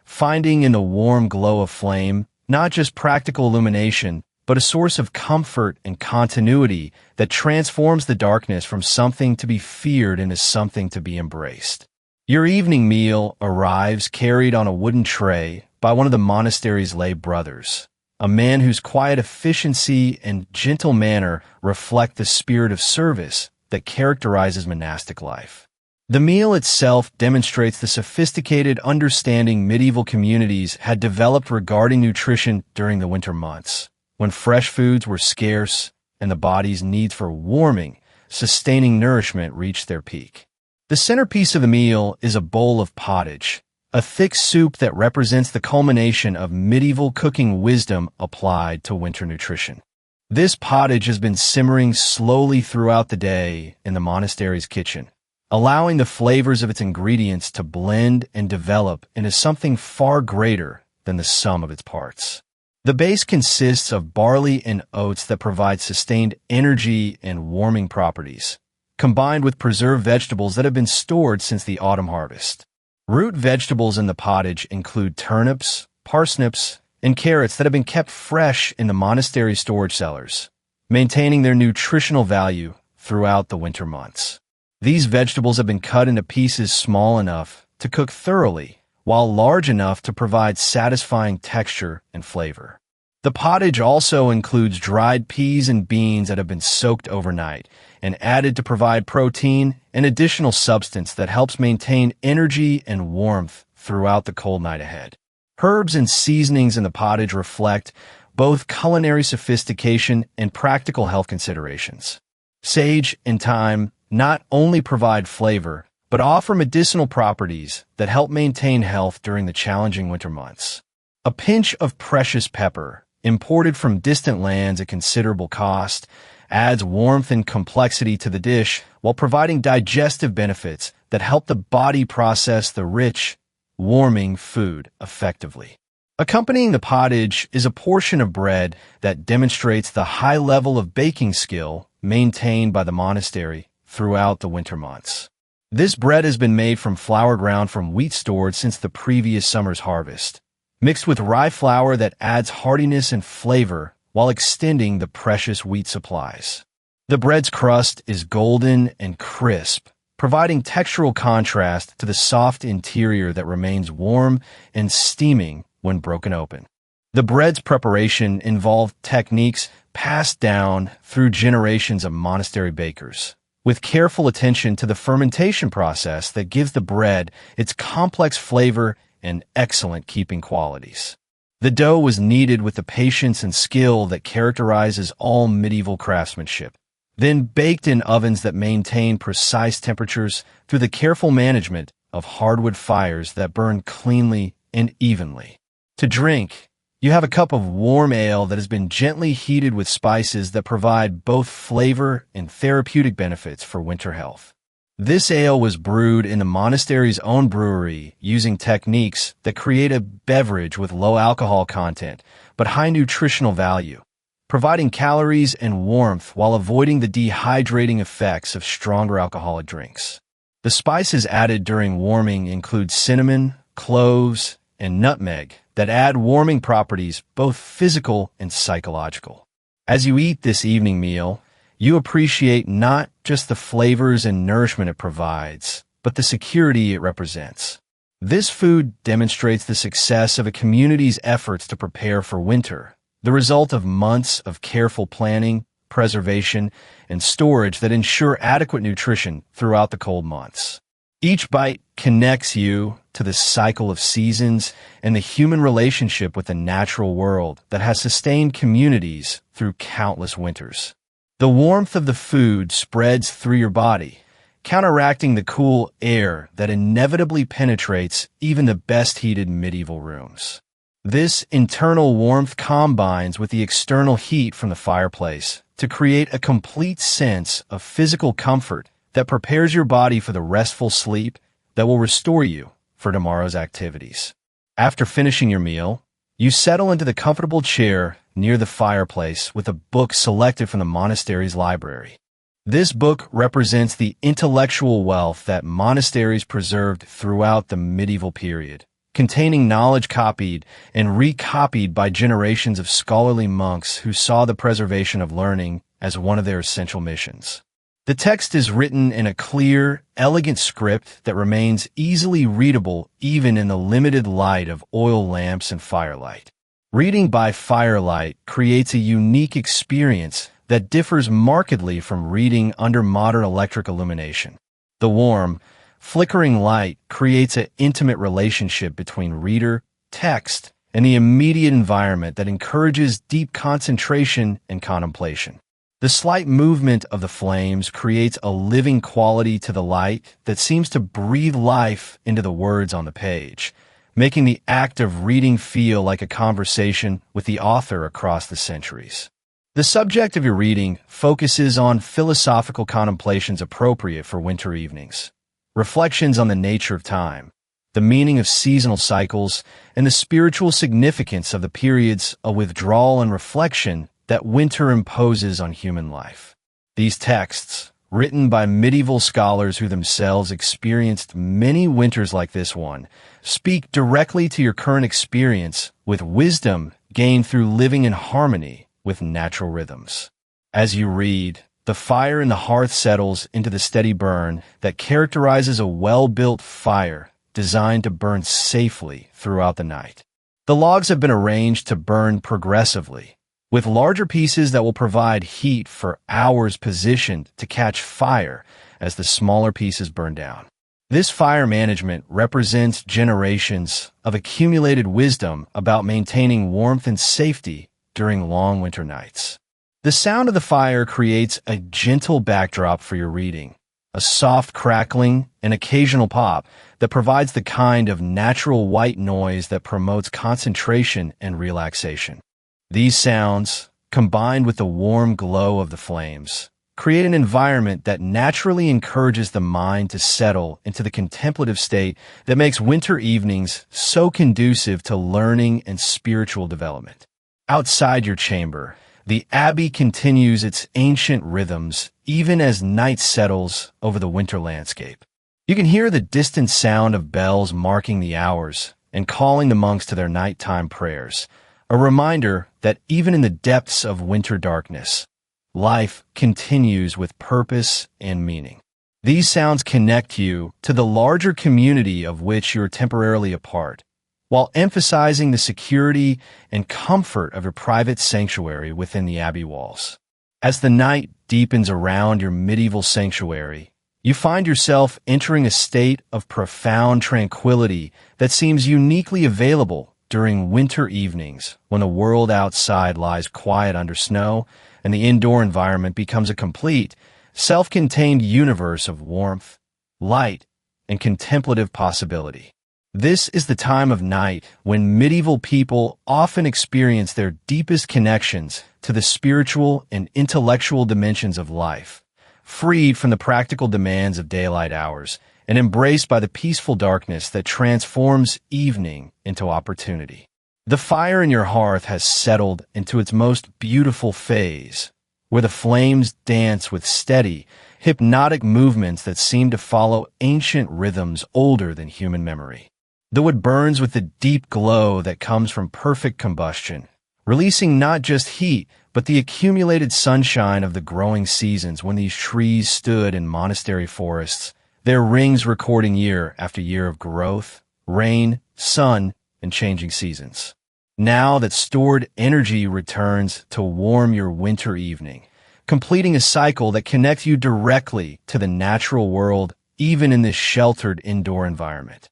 finding in the warm glow of flame not just practical illumination, but a source of comfort and continuity that transforms the darkness from something to be feared into something to be embraced. Your evening meal arrives carried on a wooden tray by one of the monastery's lay brothers, a man whose quiet efficiency and gentle manner reflect the spirit of service that characterizes monastic life. The meal itself demonstrates the sophisticated understanding medieval communities had developed regarding nutrition during the winter months, when fresh foods were scarce and the body's needs for warming, sustaining nourishment reached their peak. The centerpiece of the meal is a bowl of pottage, a thick soup that represents the culmination of medieval cooking wisdom applied to winter nutrition. This pottage has been simmering slowly throughout the day in the monastery's kitchen, allowing the flavors of its ingredients to blend and develop into something far greater than the sum of its parts. The base consists of barley and oats that provide sustained energy and warming properties, combined with preserved vegetables that have been stored since the autumn harvest. Root vegetables in the pottage include turnips, parsnips, and carrots that have been kept fresh in the monastery storage cellars, maintaining their nutritional value throughout the winter months. These vegetables have been cut into pieces small enough to cook thoroughly, while large enough to provide satisfying texture and flavor. The pottage also includes dried peas and beans that have been soaked overnight and added to provide protein and additional substance that helps maintain energy and warmth throughout the cold night ahead. Herbs and seasonings in the pottage reflect both culinary sophistication and practical health considerations. Sage and thyme not only provide flavor, but offer medicinal properties that help maintain health during the challenging winter months. A pinch of precious pepper, imported from distant lands at considerable cost, adds warmth and complexity to the dish while providing digestive benefits that help the body process the rich, warming food effectively. Accompanying the pottage is a portion of bread that demonstrates the high level of baking skill maintained by the monastery throughout the winter months. This bread has been made from flour ground from wheat stored since the previous summer's harvest, mixed with rye flour that adds heartiness and flavor while extending the precious wheat supplies. The bread's crust is golden and crisp, providing textural contrast to the soft interior that remains warm and steaming when broken open. The bread's preparation involved techniques passed down through generations of monastery bakers, with careful attention to the fermentation process that gives the bread its complex flavor and excellent keeping qualities. The dough was kneaded with the patience and skill that characterizes all medieval craftsmanship, then baked in ovens that maintain precise temperatures through the careful management of hardwood fires that burn cleanly and evenly. To drink, You have a cup of warm ale that has been gently heated with spices that provide both flavor and therapeutic benefits for winter health. This ale was brewed in the monastery's own brewery using techniques that create a beverage with low alcohol content but high nutritional value, providing calories and warmth while avoiding the dehydrating effects of stronger alcoholic drinks. The spices added during warming include cinnamon, cloves, and nutmeg that add warming properties, both physical and psychological. As you eat this evening meal, you appreciate not just the flavors and nourishment it provides, but the security it represents. This food demonstrates the success of a community's efforts to prepare for winter, the result of months of careful planning, preservation, and storage that ensure adequate nutrition throughout the cold months. Each bite connects you to the cycle of seasons and the human relationship with the natural world that has sustained communities through countless winters. The warmth of the food spreads through your body, counteracting the cool air that inevitably penetrates even the best heated medieval rooms. This internal warmth combines with the external heat from the fireplace to create a complete sense of physical comfort that prepares your body for the restful sleep that will restore you for tomorrow's activities. After finishing your meal, you settle into the comfortable chair near the fireplace with a book selected from the monastery's library. This book represents the intellectual wealth that monasteries preserved throughout the medieval period, containing knowledge copied and recopied by generations of scholarly monks who saw the preservation of learning as one of their essential missions. The text is written in a clear, elegant script that remains easily readable even in the limited light of oil lamps and firelight. Reading by firelight creates a unique experience that differs markedly from reading under modern electric illumination. The warm, flickering light creates an intimate relationship between reader, text, and the immediate environment that encourages deep concentration and contemplation. The slight movement of the flames creates a living quality to the light that seems to breathe life into the words on the page, making the act of reading feel like a conversation with the author across the centuries. The subject of your reading focuses on philosophical contemplations appropriate for winter evenings, reflections on the nature of time, the meaning of seasonal cycles, and the spiritual significance of the periods of withdrawal and reflection that winter imposes on human life. These texts, written by medieval scholars who themselves experienced many winters like this one, speak directly to your current experience with wisdom gained through living in harmony with natural rhythms. As you read, the fire in the hearth settles into the steady burn that characterizes a well-built fire designed to burn safely throughout the night. The logs have been arranged to burn progressively, with larger pieces that will provide heat for hours positioned to catch fire as the smaller pieces burn down. This fire management represents generations of accumulated wisdom about maintaining warmth and safety during long winter nights. The sound of the fire creates a gentle backdrop for your reading, a soft crackling and occasional pop that provides the kind of natural white noise that promotes concentration and relaxation. These sounds, combined with the warm glow of the flames, create an environment that naturally encourages the mind to settle into the contemplative state that makes winter evenings so conducive to learning and spiritual development. Outside your chamber, the abbey continues its ancient rhythms even as night settles over the winter landscape. You can hear the distant sound of bells marking the hours and calling the monks to their nighttime prayers, a reminder that even in the depths of winter darkness, life continues with purpose and meaning. These sounds connect you to the larger community of which you are temporarily a part, while emphasizing the security and comfort of your private sanctuary within the abbey walls. As the night deepens around your medieval sanctuary, you find yourself entering a state of profound tranquility that seems uniquely available during winter evenings when the world outside lies quiet under snow and the indoor environment becomes a complete, self-contained universe of warmth, light, and contemplative possibility. This is the time of night when medieval people often experience their deepest connections to the spiritual and intellectual dimensions of life, freed from the practical demands of daylight hours and embraced by the peaceful darkness that transforms evening into opportunity. The fire in your hearth has settled into its most beautiful phase, where the flames dance with steady, hypnotic movements that seem to follow ancient rhythms older than human memory. The wood burns with the deep glow that comes from perfect combustion, releasing not just heat, but the accumulated sunshine of the growing seasons when these trees stood in monastery forests, their rings recording year after year of growth, rain, sun, and changing seasons. Now that stored energy returns to warm your winter evening, completing a cycle that connects you directly to the natural world, even in this sheltered indoor environment.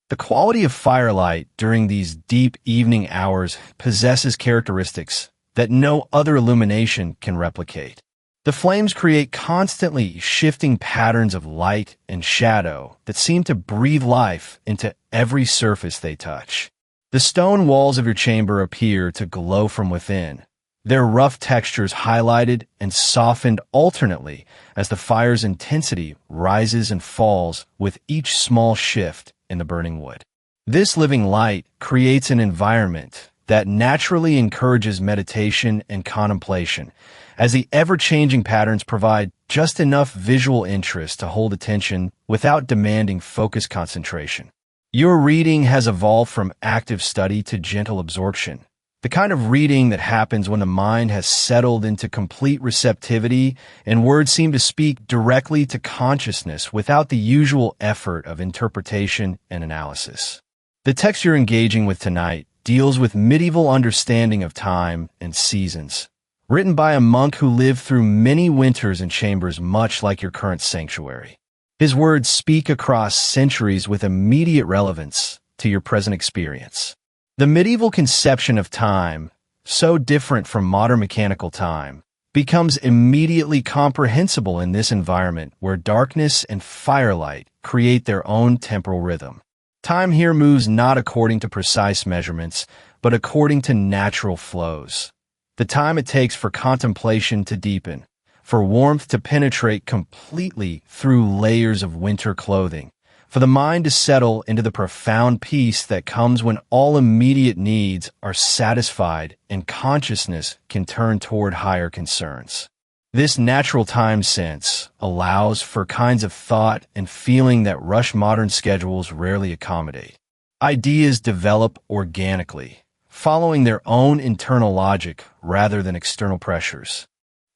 The quality of firelight during these deep evening hours possesses characteristics that no other illumination can replicate. The flames create constantly shifting patterns of light and shadow that seem to breathe life into every surface they touch. The stone walls of your chamber appear to glow from within, their rough textures highlighted and softened alternately as the fire's intensity rises and falls with each small shift in the burning wood. This living light creates an environment that naturally encourages meditation and contemplation, as the ever-changing patterns provide just enough visual interest to hold attention without demanding focused concentration. Your reading has evolved from active study to gentle absorption, the kind of reading that happens when the mind has settled into complete receptivity and words seem to speak directly to consciousness without the usual effort of interpretation and analysis. The text you're engaging with tonight deals with medieval understanding of time and seasons, written by a monk who lived through many winters in chambers much like your current sanctuary. His words speak across centuries with immediate relevance to your present experience. The medieval conception of time, so different from modern mechanical time, becomes immediately comprehensible in this environment where darkness and firelight create their own temporal rhythm. Time here moves not according to precise measurements, but according to natural flows. The time it takes for contemplation to deepen, for warmth to penetrate completely through layers of winter clothing, for the mind to settle into the profound peace that comes when all immediate needs are satisfied and consciousness can turn toward higher concerns. This natural time sense allows for kinds of thought and feeling that rush modern schedules rarely accommodate. Ideas develop organically, following their own internal logic rather than external pressures.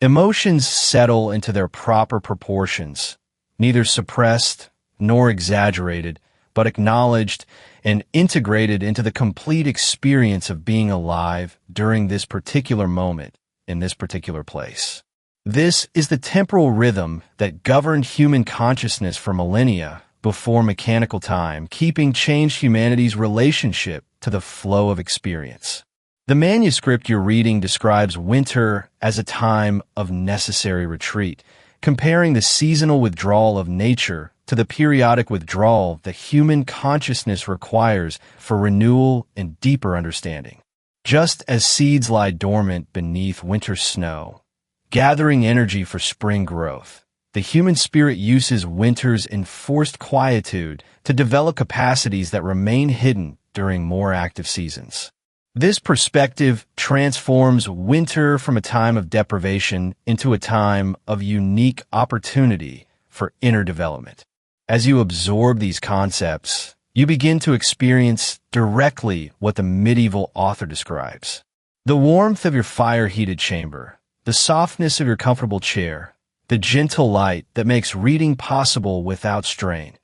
Emotions settle into their proper proportions, neither suppressed nor exaggerated, but acknowledged and integrated into the complete experience of being alive during this particular moment in this particular place. This is the temporal rhythm that governed human consciousness for millennia before mechanical time, keeping changed humanity's relationship to the flow of experience. The manuscript you're reading describes winter as a time of necessary retreat, comparing the seasonal withdrawal of nature to the periodic withdrawal that human consciousness requires for renewal and deeper understanding. Just as seeds lie dormant beneath winter snow, gathering energy for spring growth, the human spirit uses winter's enforced quietude to develop capacities that remain hidden during more active seasons. This perspective transforms winter from a time of deprivation into a time of unique opportunity for inner development. As you absorb these concepts, you begin to experience directly what the medieval author describes. The warmth of your fire-heated chamber, the softness of your comfortable chair, the gentle light that makes reading possible without strain.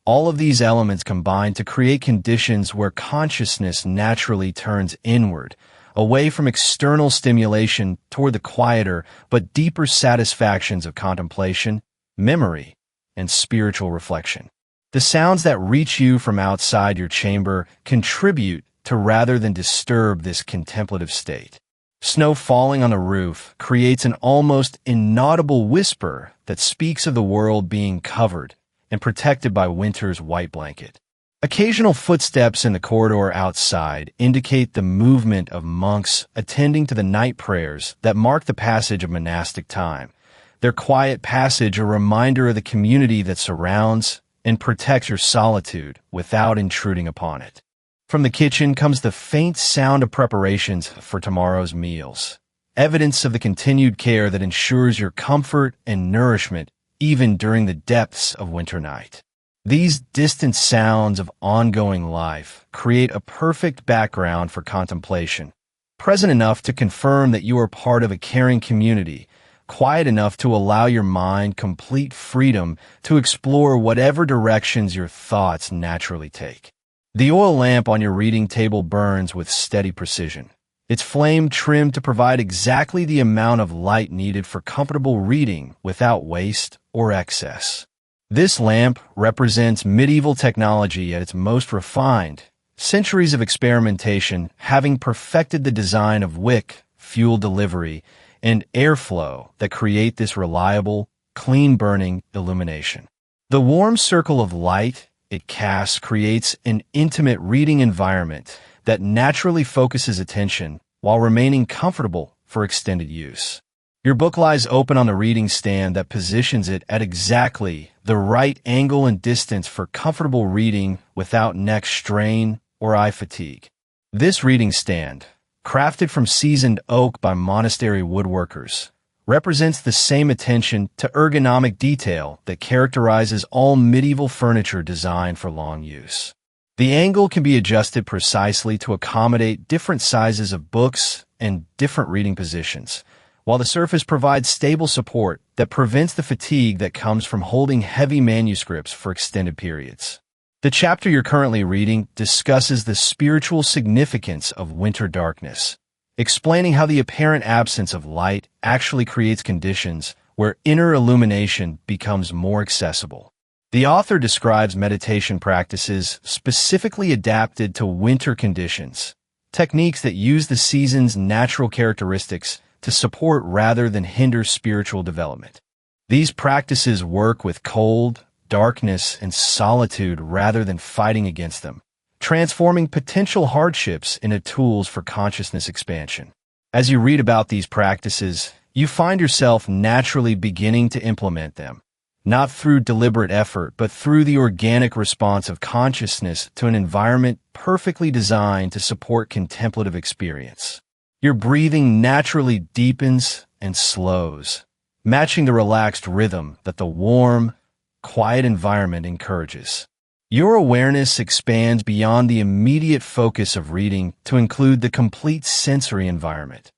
All of these elements combine to create conditions where consciousness naturally turns inward, away from external stimulation toward the quieter but deeper satisfactions of contemplation, memory, and spiritual reflection. The sounds that reach you from outside your chamber contribute to rather than disturb this contemplative state. Snow falling on the roof creates an almost inaudible whisper that speaks of the world being covered and protected by winter's white blanket. Occasional footsteps in the corridor outside indicate the movement of monks attending to the night prayers that mark the passage of monastic time. Their quiet passage a reminder of the community that surrounds and protects your solitude without intruding upon it. From the kitchen comes the faint sound of preparations for tomorrow's meals, evidence of the continued care that ensures your comfort and nourishment even during the depths of winter night. These distant sounds of ongoing life create a perfect background for contemplation, present enough to confirm that you are part of a caring community, quiet enough to allow your mind complete freedom to explore whatever directions your thoughts naturally take. The oil lamp on your reading table burns with steady precision, its flame trimmed to provide exactly the amount of light needed for comfortable reading without waste or excess. This lamp represents medieval technology at its most refined, centuries of experimentation having perfected the design of wick, fuel delivery, and airflow that create this reliable, clean-burning illumination. The warm circle of light it casts creates an intimate reading environment that naturally focuses attention while remaining comfortable for extended use. Your book lies open on the reading stand that positions it at exactly the right angle and distance for comfortable reading without neck strain or eye fatigue. This reading stand, crafted from seasoned oak by monastery woodworkers, represents the same attention to ergonomic detail that characterizes all medieval furniture designed for long use. The angle can be adjusted precisely to accommodate different sizes of books and different reading positions, while the surface provides stable support that prevents the fatigue that comes from holding heavy manuscripts for extended periods. The chapter you're currently reading discusses the spiritual significance of winter darkness, explaining how the apparent absence of light actually creates conditions where inner illumination becomes more accessible. The author describes meditation practices specifically adapted to winter conditions, techniques that use the season's natural characteristics to support rather than hinder spiritual development. These practices work with cold, darkness, and solitude rather than fighting against them, transforming potential hardships into tools for consciousness expansion. As you read about these practices, you find yourself naturally beginning to implement them, not through deliberate effort, but through the organic response of consciousness to an environment perfectly designed to support contemplative experience. Your breathing naturally deepens and slows, matching the relaxed rhythm that the warm, quiet environment encourages. Your awareness expands beyond the immediate focus of reading to include the complete sensory environment.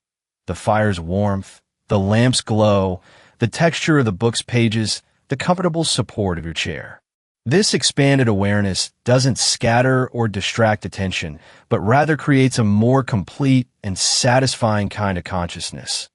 The fire's warmth, the lamp's glow, the texture of the book's pages, the comfortable support of your chair. This expanded awareness doesn't scatter or distract attention, but rather creates a more complete and satisfying kind of consciousness,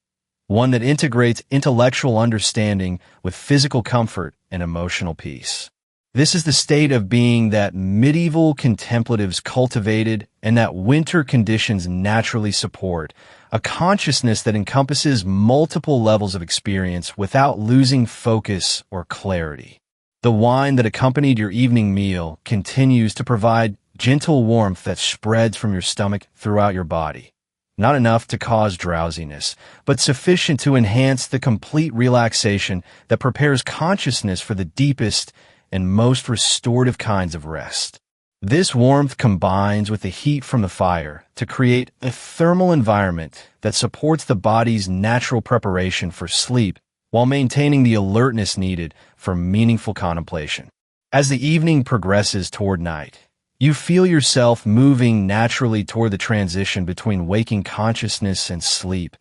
one that integrates intellectual understanding with physical comfort and emotional peace. This is the state of being that medieval contemplatives cultivated and that winter conditions naturally support, a consciousness that encompasses multiple levels of experience without losing focus or clarity. The wine that accompanied your evening meal continues to provide gentle warmth that spreads from your stomach throughout your body. Not enough to cause drowsiness, but sufficient to enhance the complete relaxation that prepares consciousness for the deepest and most restorative kinds of rest. This warmth combines with the heat from the fire to create a thermal environment that supports the body's natural preparation for sleep while maintaining the alertness needed for meaningful contemplation. As the evening progresses toward night, you feel yourself moving naturally toward the transition between waking consciousness and sleep,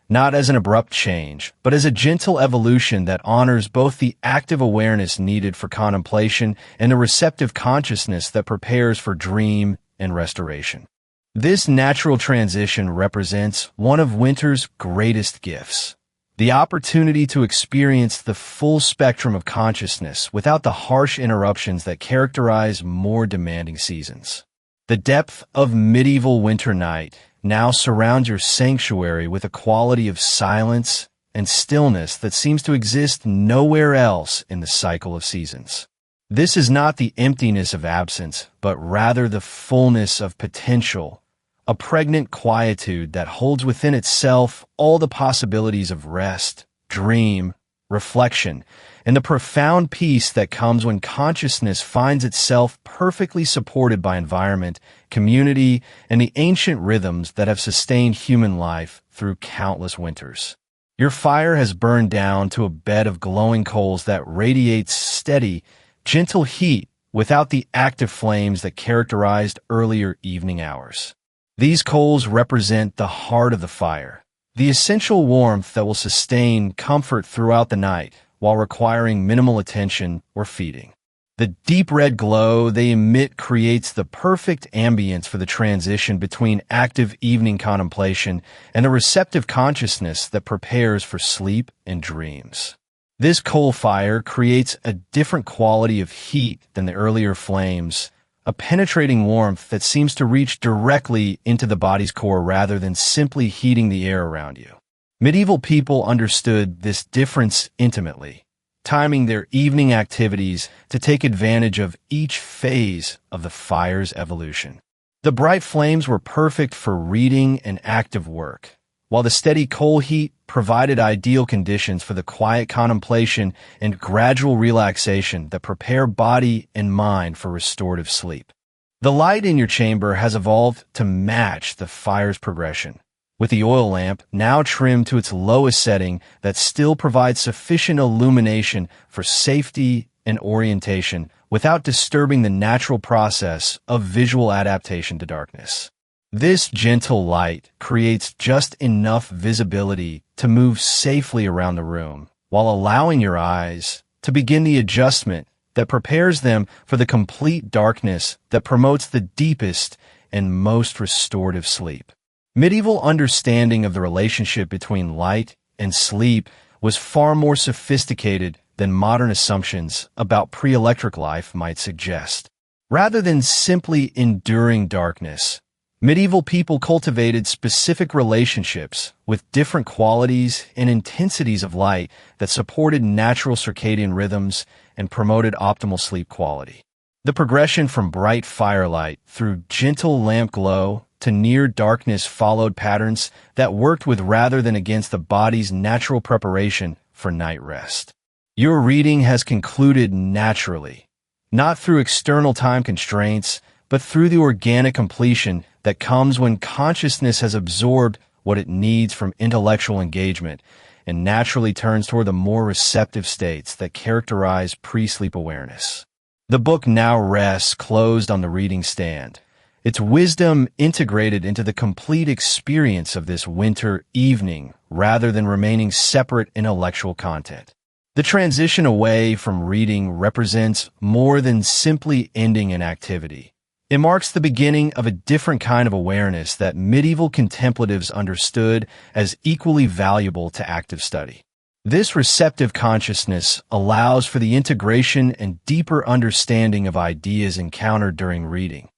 not as an abrupt change, but as a gentle evolution that honors both the active awareness needed for contemplation and the receptive consciousness that prepares for dream and restoration. This natural transition represents one of winter's greatest gifts, the opportunity to experience the full spectrum of consciousness without the harsh interruptions that characterize more demanding seasons. The depth of medieval winter night now surrounds your sanctuary with a quality of silence and stillness that seems to exist nowhere else in the cycle of seasons. This is not the emptiness of absence, but rather the fullness of potential, a pregnant quietude that holds within itself all the possibilities of rest, dream, reflection, and the profound peace that comes when consciousness finds itself perfectly supported by environment, community, and the ancient rhythms that have sustained human life through countless winters. Your fire has burned down to a bed of glowing coals that radiates steady, gentle heat without the active flames that characterized earlier evening hours. These coals represent the heart of the fire, the essential warmth that will sustain comfort throughout the night while requiring minimal attention or feeding. The deep red glow they emit creates the perfect ambience for the transition between active evening contemplation and a receptive consciousness that prepares for sleep and dreams. This coal fire creates a different quality of heat than the earlier flames, a penetrating warmth that seems to reach directly into the body's core rather than simply heating the air around you. Medieval people understood this difference intimately, timing their evening activities to take advantage of each phase of the fire's evolution. The bright flames were perfect for reading and active work, while the steady coal heat provided ideal conditions for the quiet contemplation and gradual relaxation that prepare body and mind for restorative sleep. The light in your chamber has evolved to match the fire's progression, with the oil lamp now trimmed to its lowest setting that still provides sufficient illumination for safety and orientation without disturbing the natural process of visual adaptation to darkness. This gentle light creates just enough visibility to move safely around the room, while allowing your eyes to begin the adjustment that prepares them for the complete darkness that promotes the deepest and most restorative sleep. Medieval understanding of the relationship between light and sleep was far more sophisticated than modern assumptions about pre-electric life might suggest. Rather than simply enduring darkness, medieval people cultivated specific relationships with different qualities and intensities of light that supported natural circadian rhythms and promoted optimal sleep quality. The progression from bright firelight through gentle lamp glow to near darkness followed patterns that worked with rather than against the body's natural preparation for night rest. Your reading has concluded naturally, not through external time constraints, but through the organic completion that comes when consciousness has absorbed what it needs from intellectual engagement and naturally turns toward the more receptive states that characterize pre-sleep awareness. The book now rests closed on the reading stand, its wisdom integrated into the complete experience of this winter evening rather than remaining separate intellectual content. The transition away from reading represents more than simply ending an activity. It marks the beginning of a different kind of awareness that medieval contemplatives understood as equally valuable to active study. This receptive consciousness allows for the integration and deeper understanding of ideas encountered during reading,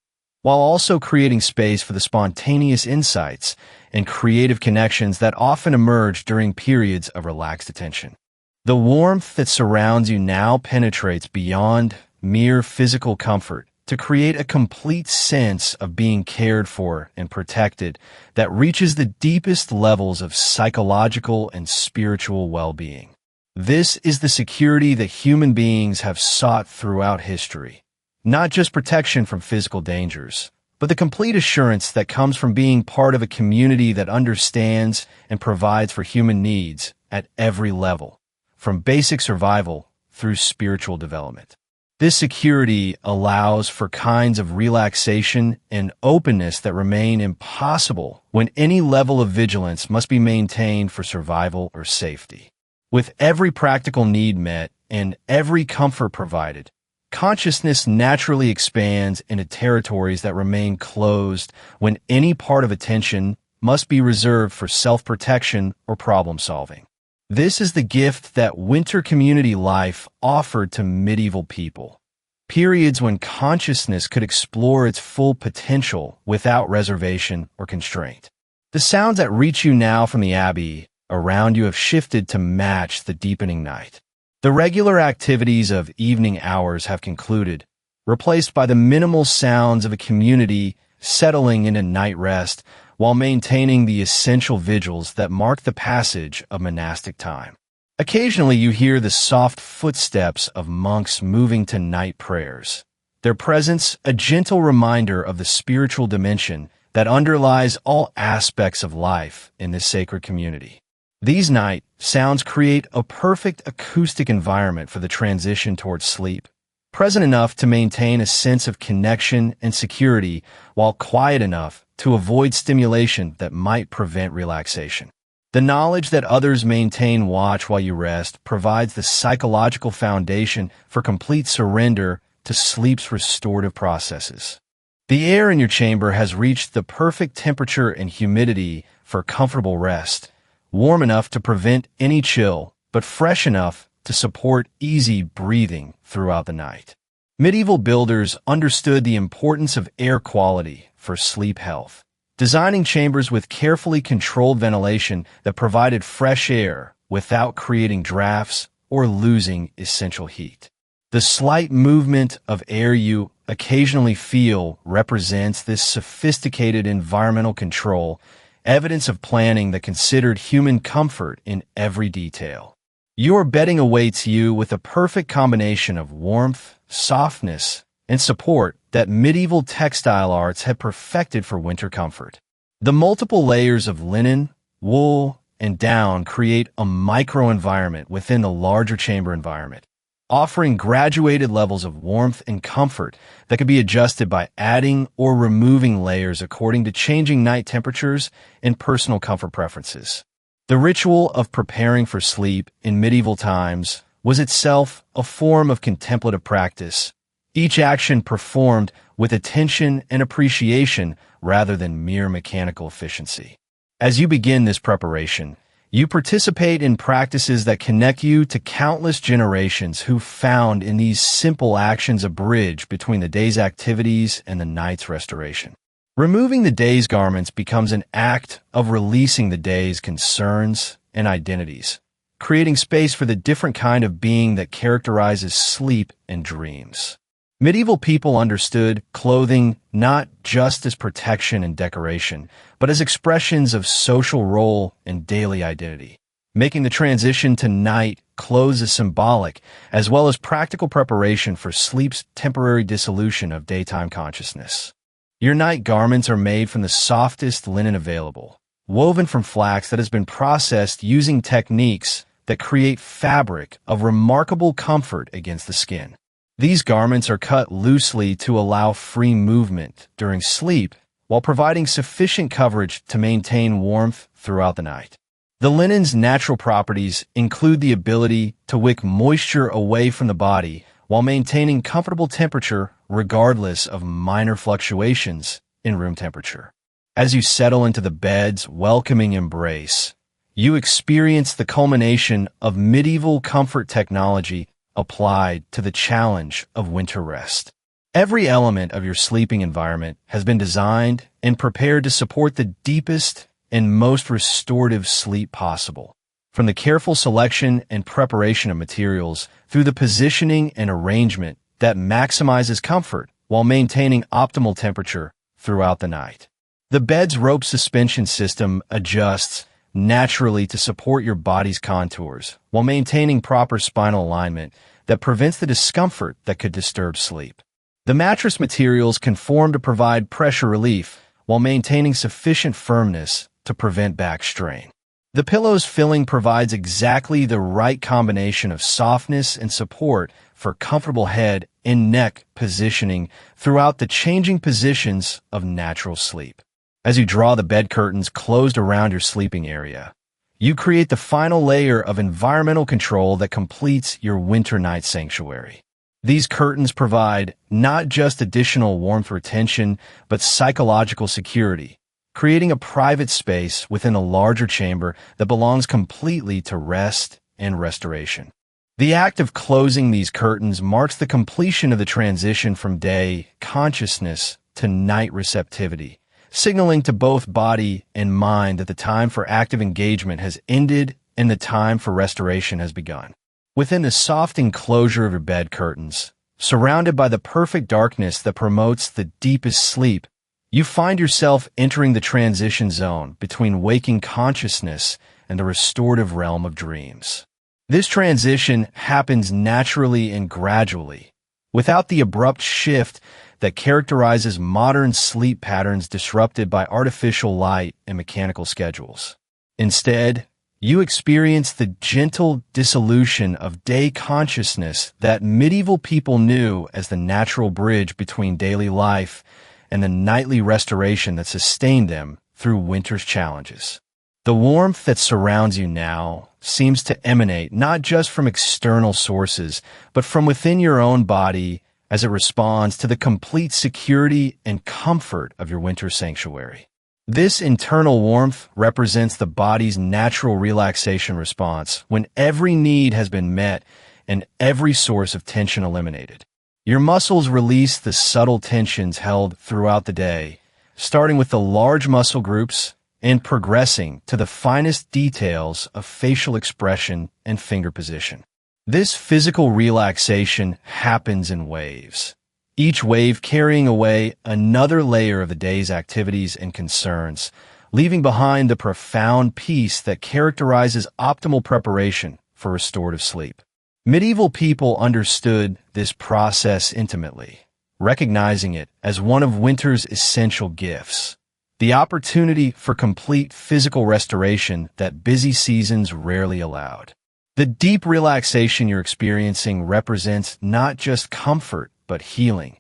while also creating space for the spontaneous insights and creative connections that often emerge during periods of relaxed attention. The warmth that surrounds you now penetrates beyond mere physical comfort to create a complete sense of being cared for and protected that reaches the deepest levels of psychological and spiritual well-being. This is the security that human beings have sought throughout history, not just protection from physical dangers, but the complete assurance that comes from being part of a community that understands and provides for human needs at every level, from basic survival through spiritual development. This security allows for kinds of relaxation and openness that remain impossible when any level of vigilance must be maintained for survival or safety. With every practical need met and every comfort provided, consciousness naturally expands into territories that remain closed when any part of attention must be reserved for self-protection or problem-solving. This is the gift that winter community life offered to medieval people, periods when consciousness could explore its full potential without reservation or constraint. The sounds that reach you now from the abbey around you have shifted to match the deepening night. The regular activities of evening hours have concluded, replaced by the minimal sounds of a community settling into night rest while maintaining the essential vigils that mark the passage of monastic time. Occasionally you hear the soft footsteps of monks moving to night prayers, their presence a gentle reminder of the spiritual dimension that underlies all aspects of life in this sacred community. These night sounds create a perfect acoustic environment for the transition towards sleep, present enough to maintain a sense of connection and security while quiet enough to avoid stimulation that might prevent relaxation. The knowledge that others maintain watch while you rest provides the psychological foundation for complete surrender to sleep's restorative processes. The air in your chamber has reached the perfect temperature and humidity for comfortable rest, warm enough to prevent any chill, but fresh enough to support easy breathing throughout the night. Medieval builders understood the importance of air quality for sleep health, designing chambers with carefully controlled ventilation that provided fresh air without creating drafts or losing essential heat. The slight movement of air you occasionally feel represents this sophisticated environmental control, evidence of planning that considered human comfort in every detail. Your bedding awaits you with a perfect combination of warmth, softness, and support that medieval textile arts had perfected for winter comfort. The multiple layers of linen, wool, and down create a microenvironment within the larger chamber environment, offering graduated levels of warmth and comfort that can be adjusted by adding or removing layers according to changing night temperatures and personal comfort preferences. The ritual of preparing for sleep in medieval times was itself a form of contemplative practice, each action performed with attention and appreciation rather than mere mechanical efficiency. As you begin this preparation, you participate in practices that connect you to countless generations who found in these simple actions a bridge between the day's activities and the night's restoration. Removing the day's garments becomes an act of releasing the day's concerns and identities, creating space for the different kind of being that characterizes sleep and dreams. Medieval people understood clothing not just as protection and decoration, but as expressions of social role and daily identity, making the transition to night clothes a symbolic as well as practical preparation for sleep's temporary dissolution of daytime consciousness. Your night garments are made from the softest linen available, woven from flax that has been processed using techniques that create fabric of remarkable comfort against the skin. These garments are cut loosely to allow free movement during sleep while providing sufficient coverage to maintain warmth throughout the night. The linen's natural properties include the ability to wick moisture away from the body while maintaining comfortable temperature regardless of minor fluctuations in room temperature. As you settle into the bed's welcoming embrace, you experience the culmination of medieval comfort technology applied to the challenge of winter rest. Every element of your sleeping environment has been designed and prepared to support the deepest and most restorative sleep possible. From the careful selection and preparation of materials through the positioning and arrangement that maximizes comfort while maintaining optimal temperature throughout the night. The bed's rope suspension system adjusts naturally to support your body's contours while maintaining proper spinal alignment that prevents the discomfort that could disturb sleep. The mattress materials conform to provide pressure relief while maintaining sufficient firmness to prevent back strain. The pillow's filling provides exactly the right combination of softness and support for comfortable head and neck positioning throughout the changing positions of natural sleep. As you draw the bed curtains closed around your sleeping area, you create the final layer of environmental control that completes your winter night sanctuary. These curtains provide not just additional warmth retention, but psychological security, creating a private space within a larger chamber that belongs completely to rest and restoration. The act of closing these curtains marks the completion of the transition from day consciousness to night receptivity, signaling to both body and mind that the time for active engagement has ended and the time for restoration has begun. Within the soft enclosure of your bed curtains, surrounded by the perfect darkness that promotes the deepest sleep, you find yourself entering the transition zone between waking consciousness and the restorative realm of dreams. This transition happens naturally and gradually, without the abrupt shift that characterizes modern sleep patterns disrupted by artificial light and mechanical schedules. Instead, you experience the gentle dissolution of day consciousness that medieval people knew as the natural bridge between daily life and the nightly restoration that sustained them through winter's challenges. The warmth that surrounds you now seems to emanate not just from external sources, but from within your own body as it responds to the complete security and comfort of your winter sanctuary. This internal warmth represents the body's natural relaxation response when every need has been met and every source of tension eliminated. Your muscles release the subtle tensions held throughout the day, starting with the large muscle groups and progressing to the finest details of facial expression and finger position. This physical relaxation happens in waves, each wave carrying away another layer of the day's activities and concerns, leaving behind the profound peace that characterizes optimal preparation for restorative sleep. Medieval people understood this process intimately, recognizing it as one of winter's essential gifts, the opportunity for complete physical restoration that busy seasons rarely allowed. The deep relaxation you're experiencing represents not just comfort, but healing,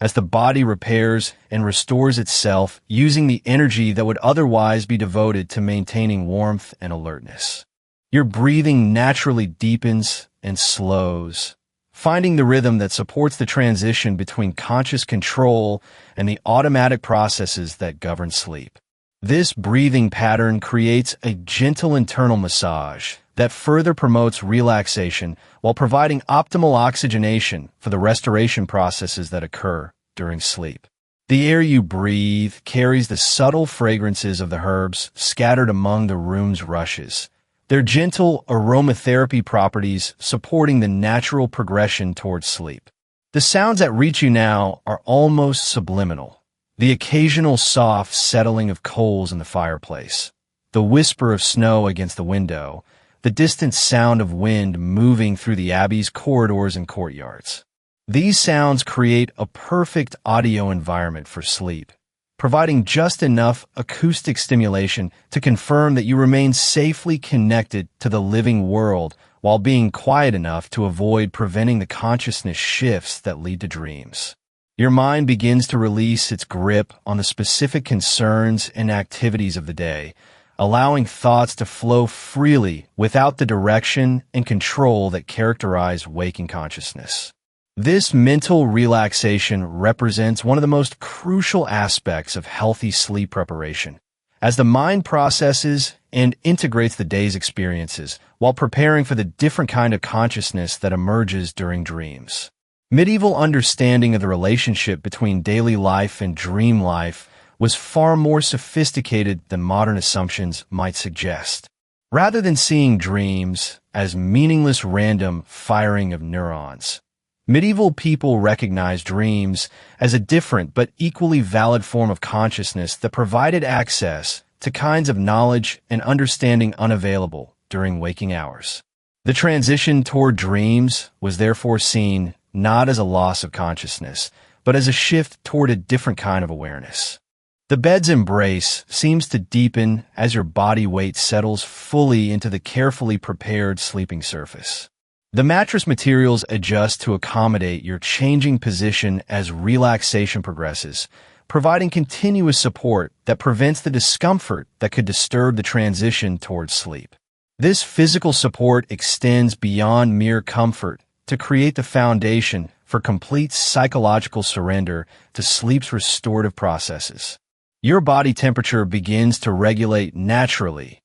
as the body repairs and restores itself using the energy that would otherwise be devoted to maintaining warmth and alertness. Your breathing naturally deepens and slows, finding the rhythm that supports the transition between conscious control and the automatic processes that govern sleep. This breathing pattern creates a gentle internal massage that further promotes relaxation while providing optimal oxygenation for the restoration processes that occur during sleep. The air you breathe carries the subtle fragrances of the herbs scattered among the room's rushes, their gentle aromatherapy properties supporting the natural progression towards sleep. The sounds that reach you now are almost subliminal. The occasional soft settling of coals in the fireplace, the whisper of snow against the window, the distant sound of wind moving through the abbey's corridors and courtyards. These sounds create a perfect audio environment for sleep, providing just enough acoustic stimulation to confirm that you remain safely connected to the living world while being quiet enough to avoid preventing the consciousness shifts that lead to dreams. Your mind begins to release its grip on the specific concerns and activities of the day, allowing thoughts to flow freely without the direction and control that characterize waking consciousness. This mental relaxation represents one of the most crucial aspects of healthy sleep preparation, as the mind processes and integrates the day's experiences while preparing for the different kind of consciousness that emerges during dreams. Medieval understanding of the relationship between daily life and dream life was far more sophisticated than modern assumptions might suggest. Rather than seeing dreams as meaningless random firing of neurons, medieval people recognized dreams as a different but equally valid form of consciousness that provided access to kinds of knowledge and understanding unavailable during waking hours. The transition toward dreams was therefore seen not as a loss of consciousness, but as a shift toward a different kind of awareness. The bed's embrace seems to deepen as your body weight settles fully into the carefully prepared sleeping surface. The mattress materials adjust to accommodate your changing position as relaxation progresses, providing continuous support that prevents the discomfort that could disturb the transition towards sleep. This physical support extends beyond mere comfort to create the foundation for complete psychological surrender to sleep's restorative processes. Your body temperature begins to regulate naturally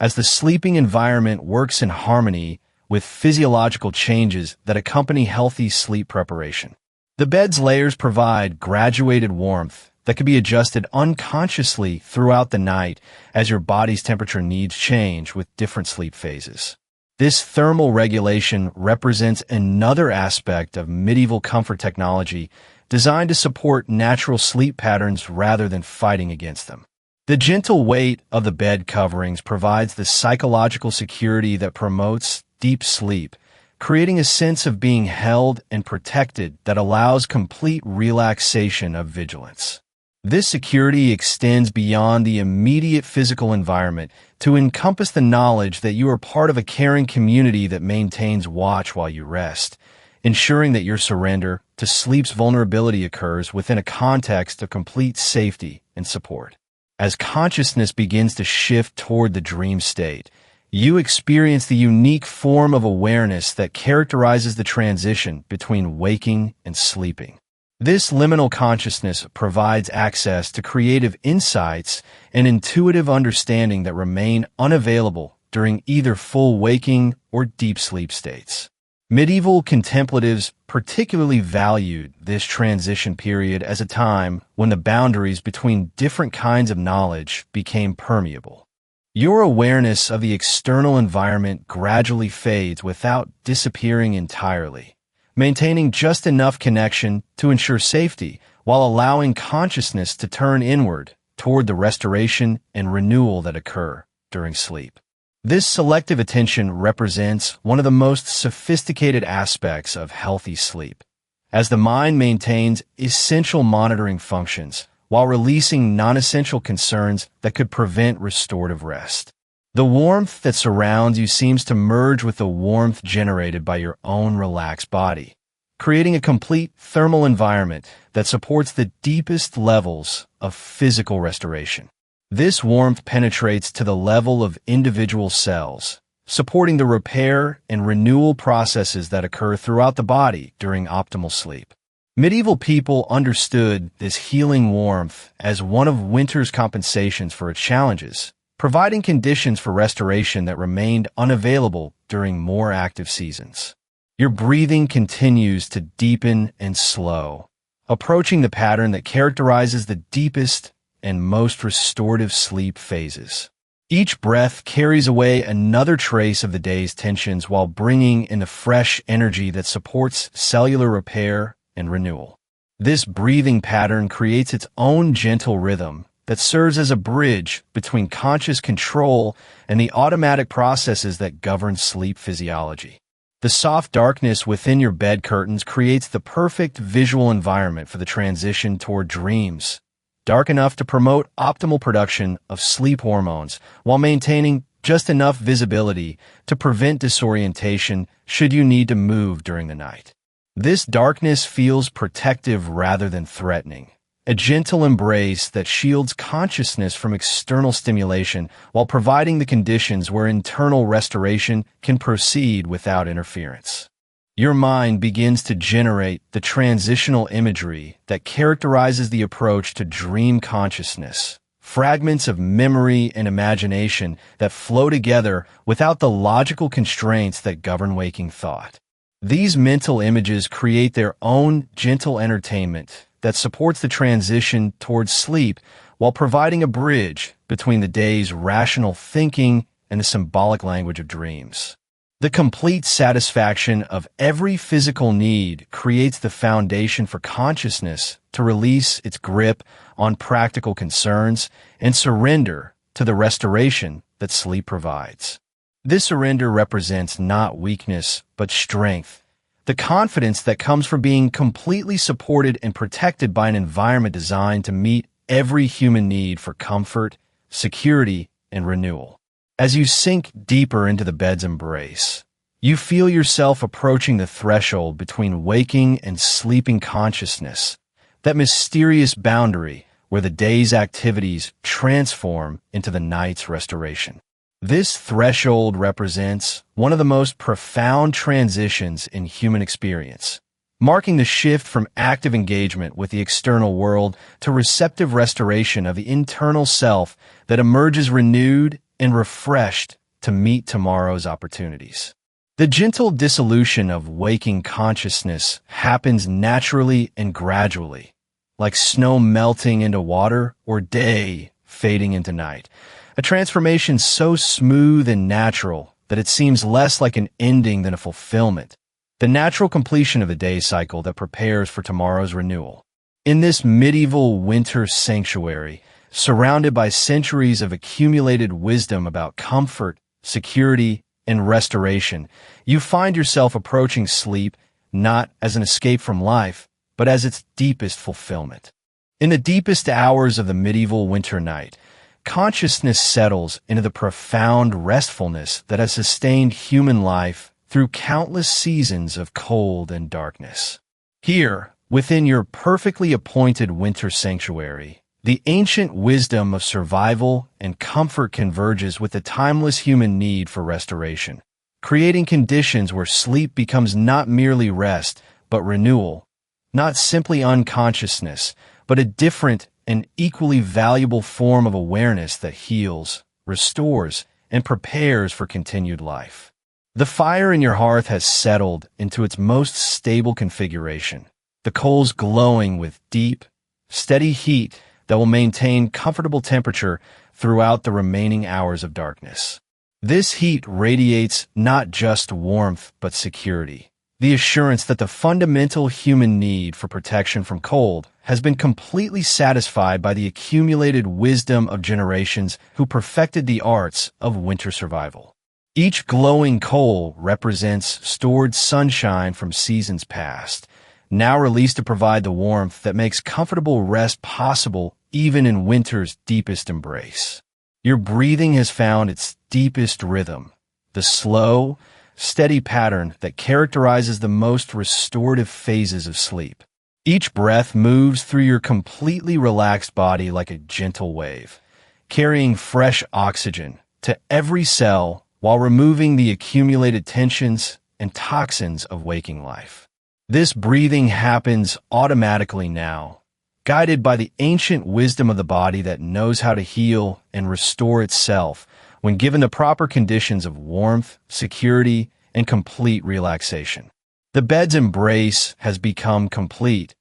as the sleeping environment works in harmony with physiological changes that accompany healthy sleep preparation. The bed's layers provide graduated warmth that can be adjusted unconsciously throughout the night as your body's temperature needs change with different sleep phases. This thermal regulation represents another aspect of medieval comfort technology designed to support natural sleep patterns rather than fighting against them. The gentle weight of the bed coverings provides the psychological security that promotes deep sleep, creating a sense of being held and protected that allows complete relaxation of vigilance. This security extends beyond the immediate physical environment to encompass the knowledge that you are part of a caring community that maintains watch while you rest, ensuring that your surrender to sleep's vulnerability occurs within a context of complete safety and support. As consciousness begins to shift toward the dream state, you experience the unique form of awareness that characterizes the transition between waking and sleeping. This liminal consciousness provides access to creative insights and intuitive understanding that remain unavailable during either full waking or deep sleep states. Medieval contemplatives particularly valued this transition period as a time when the boundaries between different kinds of knowledge became permeable. Your awareness of the external environment gradually fades without disappearing entirely, maintaining just enough connection to ensure safety while allowing consciousness to turn inward toward the restoration and renewal that occur during sleep. This selective attention represents one of the most sophisticated aspects of healthy sleep, as the mind maintains essential monitoring functions while releasing non-essential concerns that could prevent restorative rest. The warmth that surrounds you seems to merge with the warmth generated by your own relaxed body, creating a complete thermal environment that supports the deepest levels of physical restoration. This warmth penetrates to the level of individual cells, supporting the repair and renewal processes that occur throughout the body during optimal sleep. Medieval people understood this healing warmth as one of winter's compensations for its challenges, providing conditions for restoration that remained unavailable during more active seasons. Your breathing continues to deepen and slow, approaching the pattern that characterizes the deepest and most restorative sleep phases. Each breath carries away another trace of the day's tensions while bringing in a fresh energy that supports cellular repair and renewal. This breathing pattern creates its own gentle rhythm that serves as a bridge between conscious control and the automatic processes that govern sleep physiology. The soft darkness within your bed curtains creates the perfect visual environment for the transition toward dreams, dark enough to promote optimal production of sleep hormones while maintaining just enough visibility to prevent disorientation should you need to move during the night. This darkness feels protective rather than threatening, a gentle embrace that shields consciousness from external stimulation while providing the conditions where internal restoration can proceed without interference. Your mind begins to generate the transitional imagery that characterizes the approach to dream consciousness, fragments of memory and imagination that flow together without the logical constraints that govern waking thought. These mental images create their own gentle entertainment that supports the transition towards sleep while providing a bridge between the day's rational thinking and the symbolic language of dreams. The complete satisfaction of every physical need creates the foundation for consciousness to release its grip on practical concerns and surrender to the restoration that sleep provides. This surrender represents not weakness, but strength, the confidence that comes from being completely supported and protected by an environment designed to meet every human need for comfort, security, and renewal. As you sink deeper into the bed's embrace, you feel yourself approaching the threshold between waking and sleeping consciousness, that mysterious boundary where the day's activities transform into the night's restoration. This threshold represents one of the most profound transitions in human experience, marking the shift from active engagement with the external world to receptive restoration of the internal self that emerges renewed and refreshed to meet tomorrow's opportunities. The gentle dissolution of waking consciousness happens naturally and gradually, like snow melting into water or day fading into night, a transformation so smooth and natural that it seems less like an ending than a fulfillment, the natural completion of a day cycle that prepares for tomorrow's renewal. In this medieval winter sanctuary, surrounded by centuries of accumulated wisdom about comfort, security, and restoration, you find yourself approaching sleep not as an escape from life, but as its deepest fulfillment. In the deepest hours of the medieval winter night, consciousness settles into the profound restfulness that has sustained human life through countless seasons of cold and darkness. Here, within your perfectly appointed winter sanctuary, the ancient wisdom of survival and comfort converges with the timeless human need for restoration, creating conditions where sleep becomes not merely rest, but renewal, not simply unconsciousness, but a different and equally valuable form of awareness that heals, restores, and prepares for continued life. The fire in your hearth has settled into its most stable configuration, the coals glowing with deep, steady heat that will maintain comfortable temperature throughout the remaining hours of darkness. This heat radiates not just warmth but security, the assurance that the fundamental human need for protection from cold has been completely satisfied by the accumulated wisdom of generations who perfected the arts of winter survival. Each glowing coal represents stored sunshine from seasons past, now released to provide the warmth that makes comfortable rest possible even in winter's deepest embrace. Your breathing has found its deepest rhythm, the slow, steady pattern that characterizes the most restorative phases of sleep. Each breath moves through your completely relaxed body like a gentle wave, carrying fresh oxygen to every cell while removing the accumulated tensions and toxins of waking life. This breathing happens automatically now, guided by the ancient wisdom of the body that knows how to heal and restore itself when given the proper conditions of warmth, security, and complete relaxation. The bed's embrace has become complete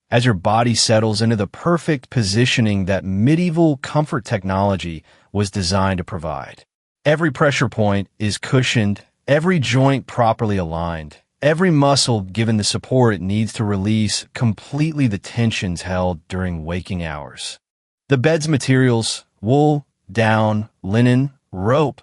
as your body settles into the perfect positioning that medieval comfort technology was designed to provide. Every pressure point is cushioned, every joint properly aligned, every muscle given the support it needs to release completely the tensions held during waking hours. The bed's materials, wool, down, linen, rope,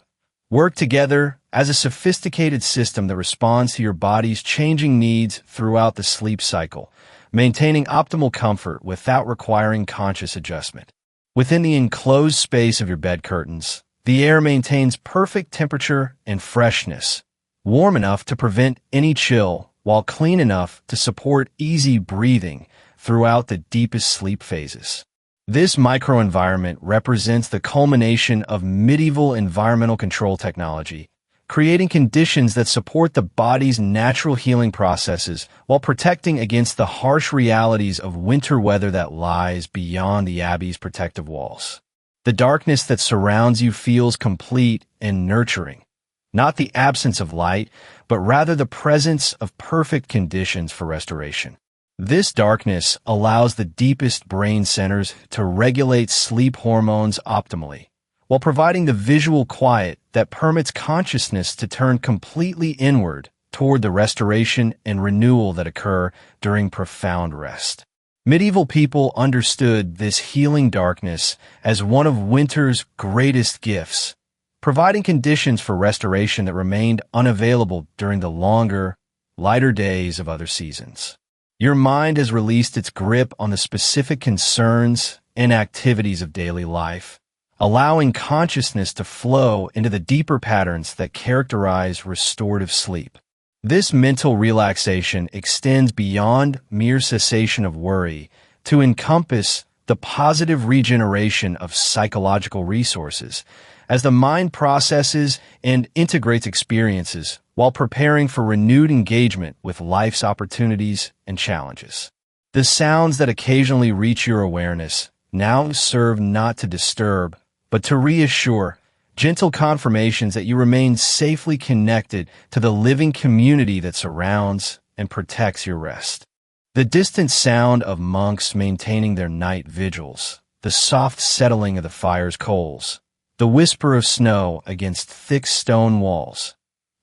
work together as a sophisticated system that responds to your body's changing needs throughout the sleep cycle, maintaining optimal comfort without requiring conscious adjustment. Within the enclosed space of your bed curtains, the air maintains perfect temperature and freshness, warm enough to prevent any chill, while clean enough to support easy breathing throughout the deepest sleep phases. This microenvironment represents the culmination of medieval environmental control technology, creating conditions that support the body's natural healing processes while protecting against the harsh realities of winter weather that lies beyond the abbey's protective walls. The darkness that surrounds you feels complete and nurturing, not the absence of light, but rather the presence of perfect conditions for restoration. This darkness allows the deepest brain centers to regulate sleep hormones optimally, while providing the visual quiet that permits consciousness to turn completely inward toward the restoration and renewal that occur during profound rest. Medieval people understood this healing darkness as one of winter's greatest gifts, providing conditions for restoration that remained unavailable during the longer, lighter days of other seasons. Your mind has released its grip on the specific concerns and activities of daily life, allowing consciousness to flow into the deeper patterns that characterize restorative sleep. This mental relaxation extends beyond mere cessation of worry to encompass the positive regeneration of psychological resources as the mind processes and integrates experiences while preparing for renewed engagement with life's opportunities and challenges. The sounds that occasionally reach your awareness now serve not to disturb, but to reassure, gentle confirmations that you remain safely connected to the living community that surrounds and protects your rest. The distant sound of monks maintaining their night vigils, the soft settling of the fire's coals, the whisper of snow against thick stone walls.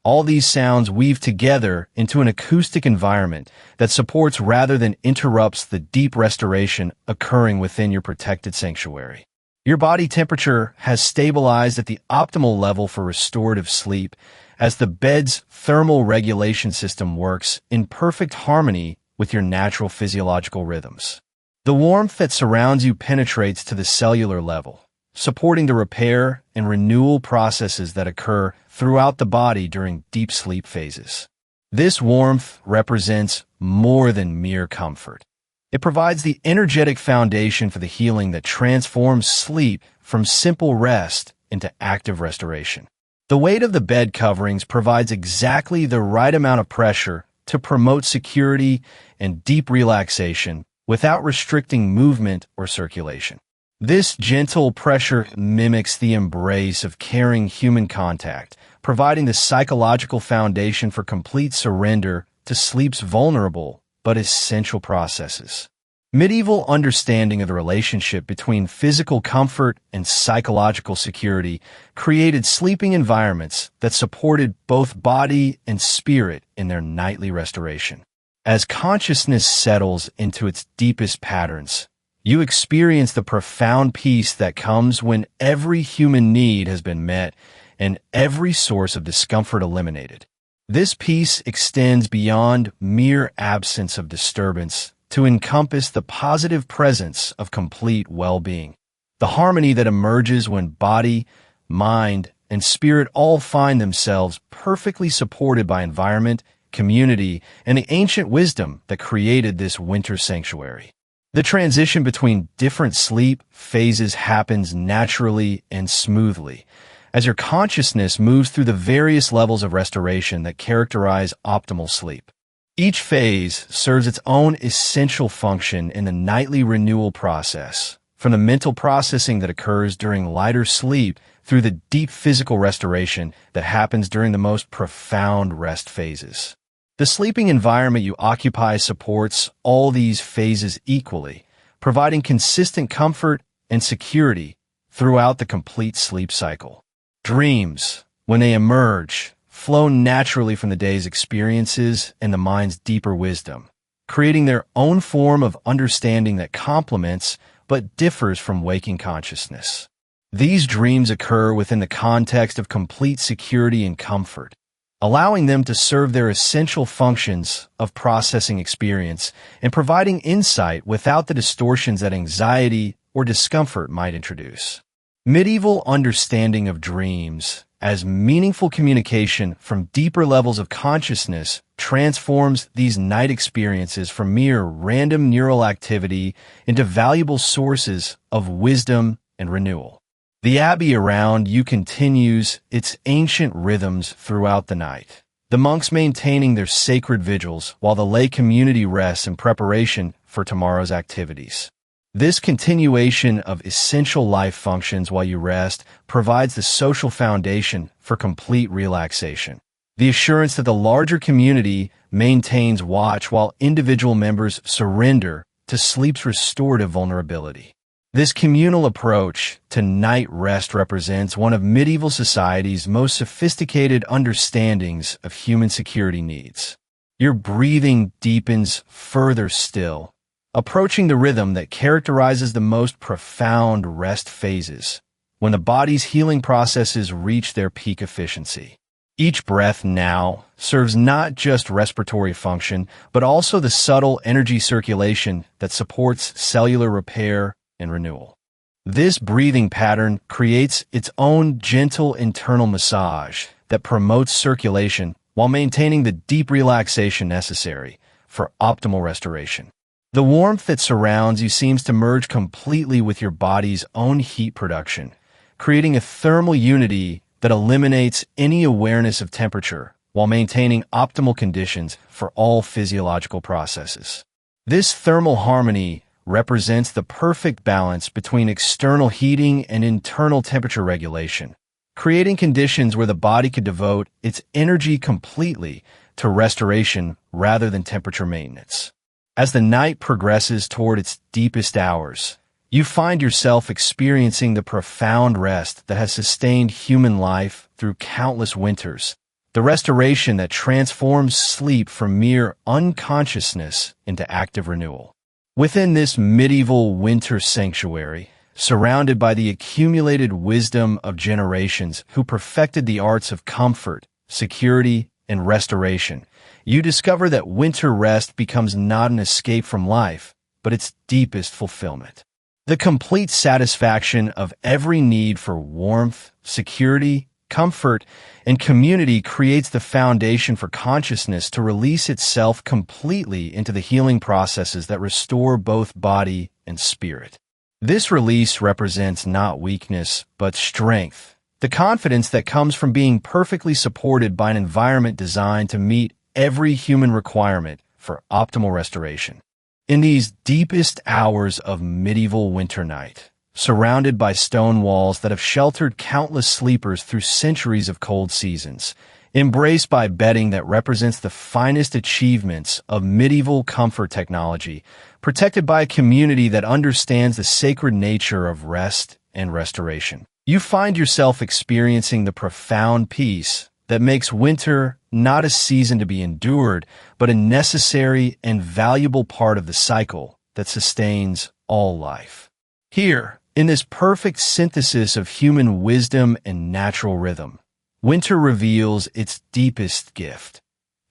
All these sounds weave together into an acoustic environment that supports rather than interrupts the deep restoration occurring within your protected sanctuary. Your body temperature has stabilized at the optimal level for restorative sleep as the bed's thermal regulation system works in perfect harmony with your natural physiological rhythms. The warmth that surrounds you penetrates to the cellular level, supporting the repair and renewal processes that occur throughout the body during deep sleep phases. This warmth represents more than mere comfort. It provides the energetic foundation for the healing that transforms sleep from simple rest into active restoration. The weight of the bed coverings provides exactly the right amount of pressure to promote security and deep relaxation without restricting movement or circulation. This gentle pressure mimics the embrace of caring human contact, providing the psychological foundation for complete surrender to sleep's vulnerable but essential processes. Medieval understanding of the relationship between physical comfort and psychological security created sleeping environments that supported both body and spirit in their nightly restoration. As consciousness settles into its deepest patterns, you experience the profound peace that comes when every human need has been met and every source of discomfort eliminated. This peace extends beyond mere absence of disturbance to encompass the positive presence of complete well-being. The harmony that emerges when body, mind, and spirit all find themselves perfectly supported by environment, community, and the ancient wisdom that created this winter sanctuary. The transition between different sleep phases happens naturally and smoothly, as your consciousness moves through the various levels of restoration that characterize optimal sleep. Each phase serves its own essential function in the nightly renewal process, from the mental processing that occurs during lighter sleep through the deep physical restoration that happens during the most profound rest phases. The sleeping environment you occupy supports all these phases equally, providing consistent comfort and security throughout the complete sleep cycle. Dreams, when they emerge, flow naturally from the day's experiences and the mind's deeper wisdom, creating their own form of understanding that complements but differs from waking consciousness. These dreams occur within the context of complete security and comfort, allowing them to serve their essential functions of processing experience and providing insight without the distortions that anxiety or discomfort might introduce. Medieval understanding of dreams as meaningful communication from deeper levels of consciousness transforms these night experiences from mere random neural activity into valuable sources of wisdom and renewal. The abbey around you continues its ancient rhythms throughout the night, the monks maintaining their sacred vigils while the lay community rests in preparation for tomorrow's activities. This continuation of essential life functions while you rest provides the social foundation for complete relaxation. The assurance that the larger community maintains watch while individual members surrender to sleep's restorative vulnerability. This communal approach to night rest represents one of medieval society's most sophisticated understandings of human security needs. Your breathing deepens further still, approaching the rhythm that characterizes the most profound rest phases, when the body's healing processes reach their peak efficiency. Each breath now serves not just respiratory function, but also the subtle energy circulation that supports cellular repair and renewal. This breathing pattern creates its own gentle internal massage that promotes circulation while maintaining the deep relaxation necessary for optimal restoration. The warmth that surrounds you seems to merge completely with your body's own heat production, creating a thermal unity that eliminates any awareness of temperature while maintaining optimal conditions for all physiological processes. This thermal harmony represents the perfect balance between external heating and internal temperature regulation, creating conditions where the body could devote its energy completely to restoration rather than temperature maintenance. As the night progresses toward its deepest hours, You find yourself experiencing the profound rest that has sustained human life through countless winters, the restoration that transforms sleep from mere unconsciousness into active renewal. Within this medieval winter sanctuary, surrounded by the accumulated wisdom of generations who perfected the arts of comfort, security, and restoration, you discover that winter rest becomes not an escape from life, but its deepest fulfillment. The complete satisfaction of every need for warmth, security, comfort, and community creates the foundation for consciousness to release itself completely into the healing processes that restore both body and spirit. This release represents not weakness, but strength, the confidence that comes from being perfectly supported by an environment designed to meet every human requirement for optimal restoration. In these deepest hours of medieval winter night, surrounded by stone walls that have sheltered countless sleepers through centuries of cold seasons, embraced by bedding that represents the finest achievements of medieval comfort technology, protected by a community that understands the sacred nature of rest and restoration, you find yourself experiencing the profound peace that makes winter not a season to be endured, but a necessary and valuable part of the cycle that sustains all life. Here, in this perfect synthesis of human wisdom and natural rhythm, winter reveals its deepest gift,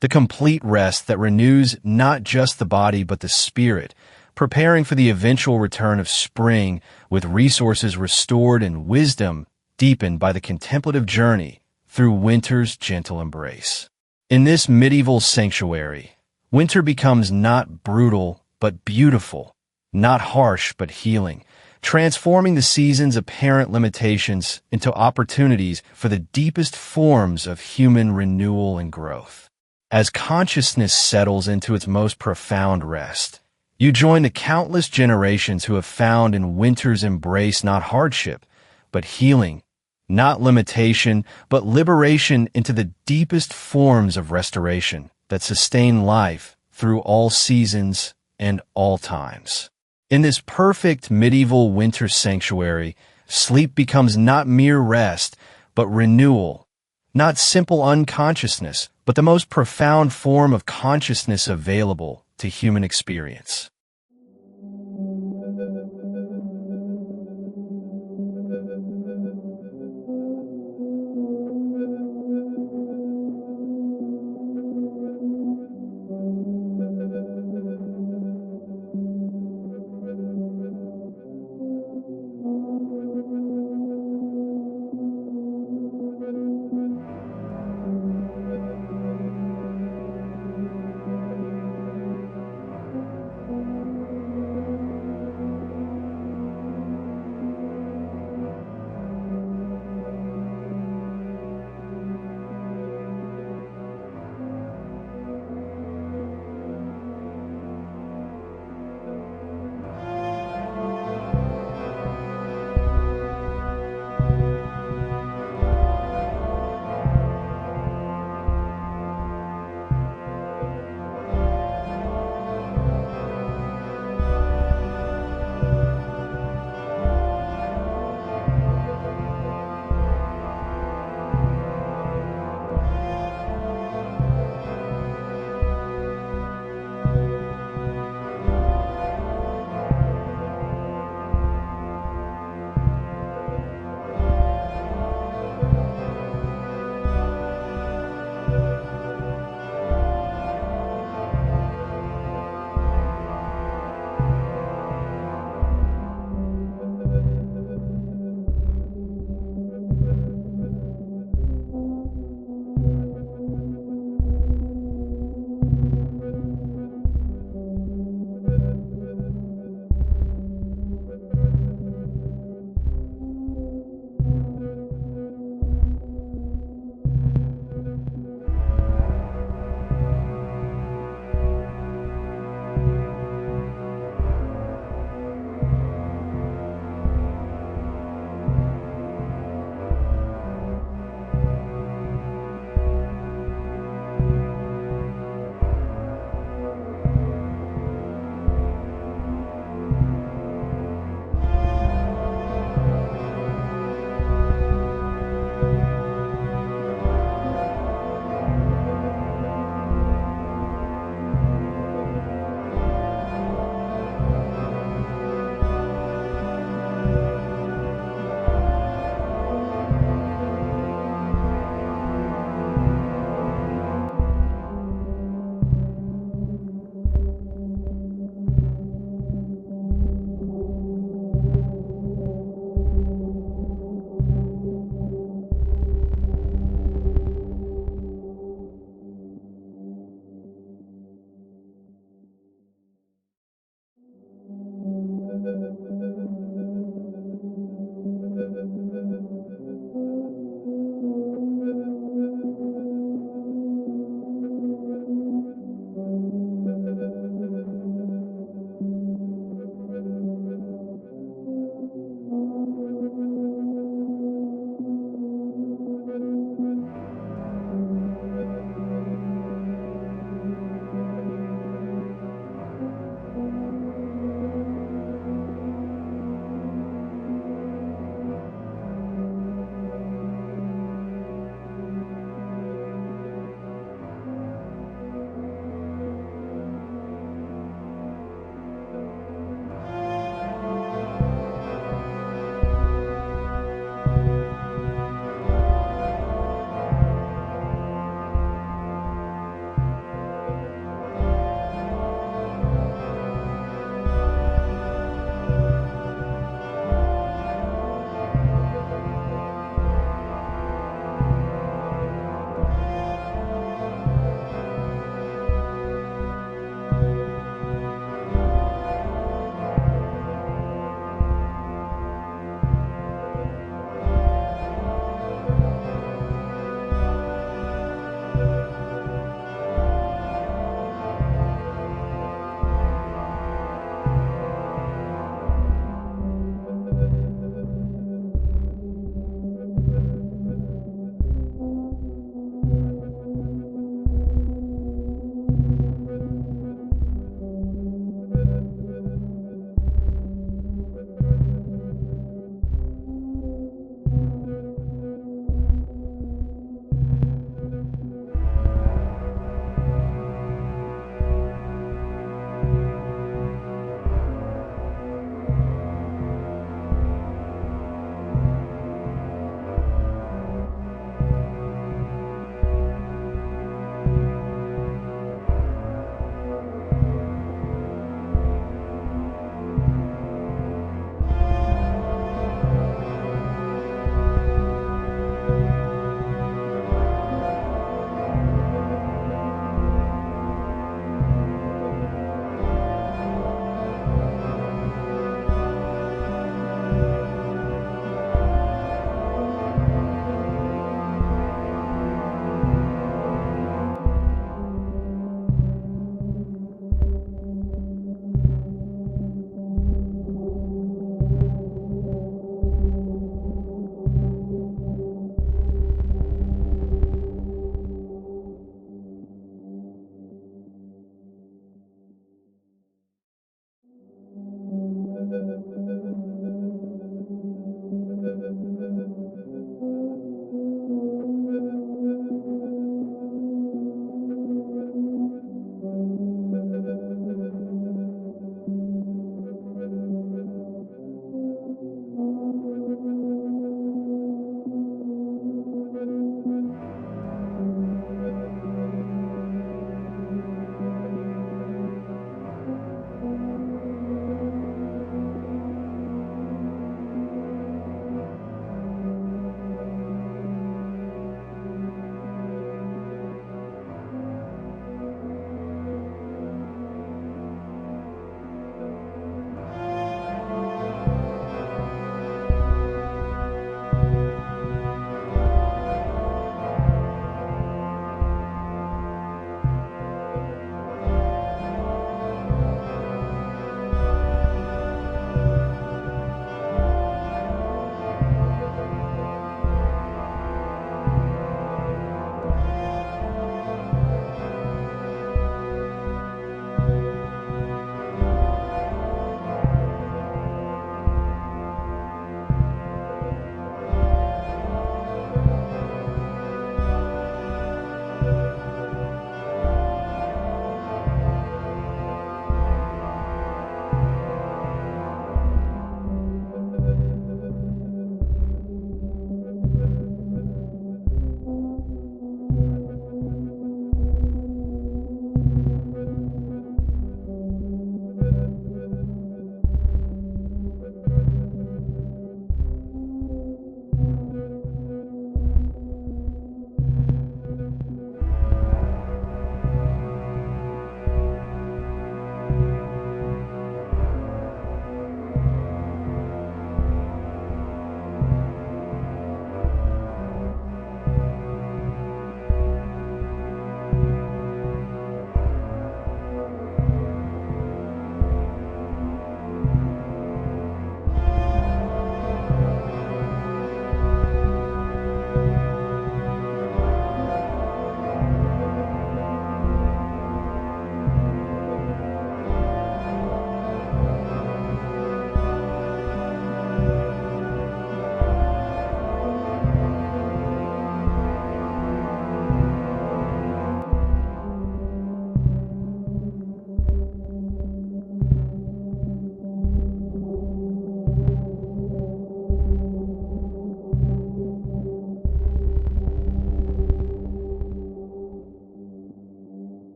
the complete rest that renews not just the body but the spirit, preparing for the eventual return of spring with resources restored and wisdom deepened by the contemplative journey through winter's gentle embrace. In this medieval sanctuary, winter becomes not brutal but beautiful, not harsh but healing, transforming the season's apparent limitations into opportunities for the deepest forms of human renewal and growth. As consciousness settles into its most profound rest, you join the countless generations who have found in winter's embrace not hardship, but healing, not limitation, but liberation into the deepest forms of restoration that sustain life through all seasons and all times. In this perfect medieval winter sanctuary, sleep becomes not mere rest, but renewal, not simple unconsciousness, but the most profound form of consciousness available to human experience.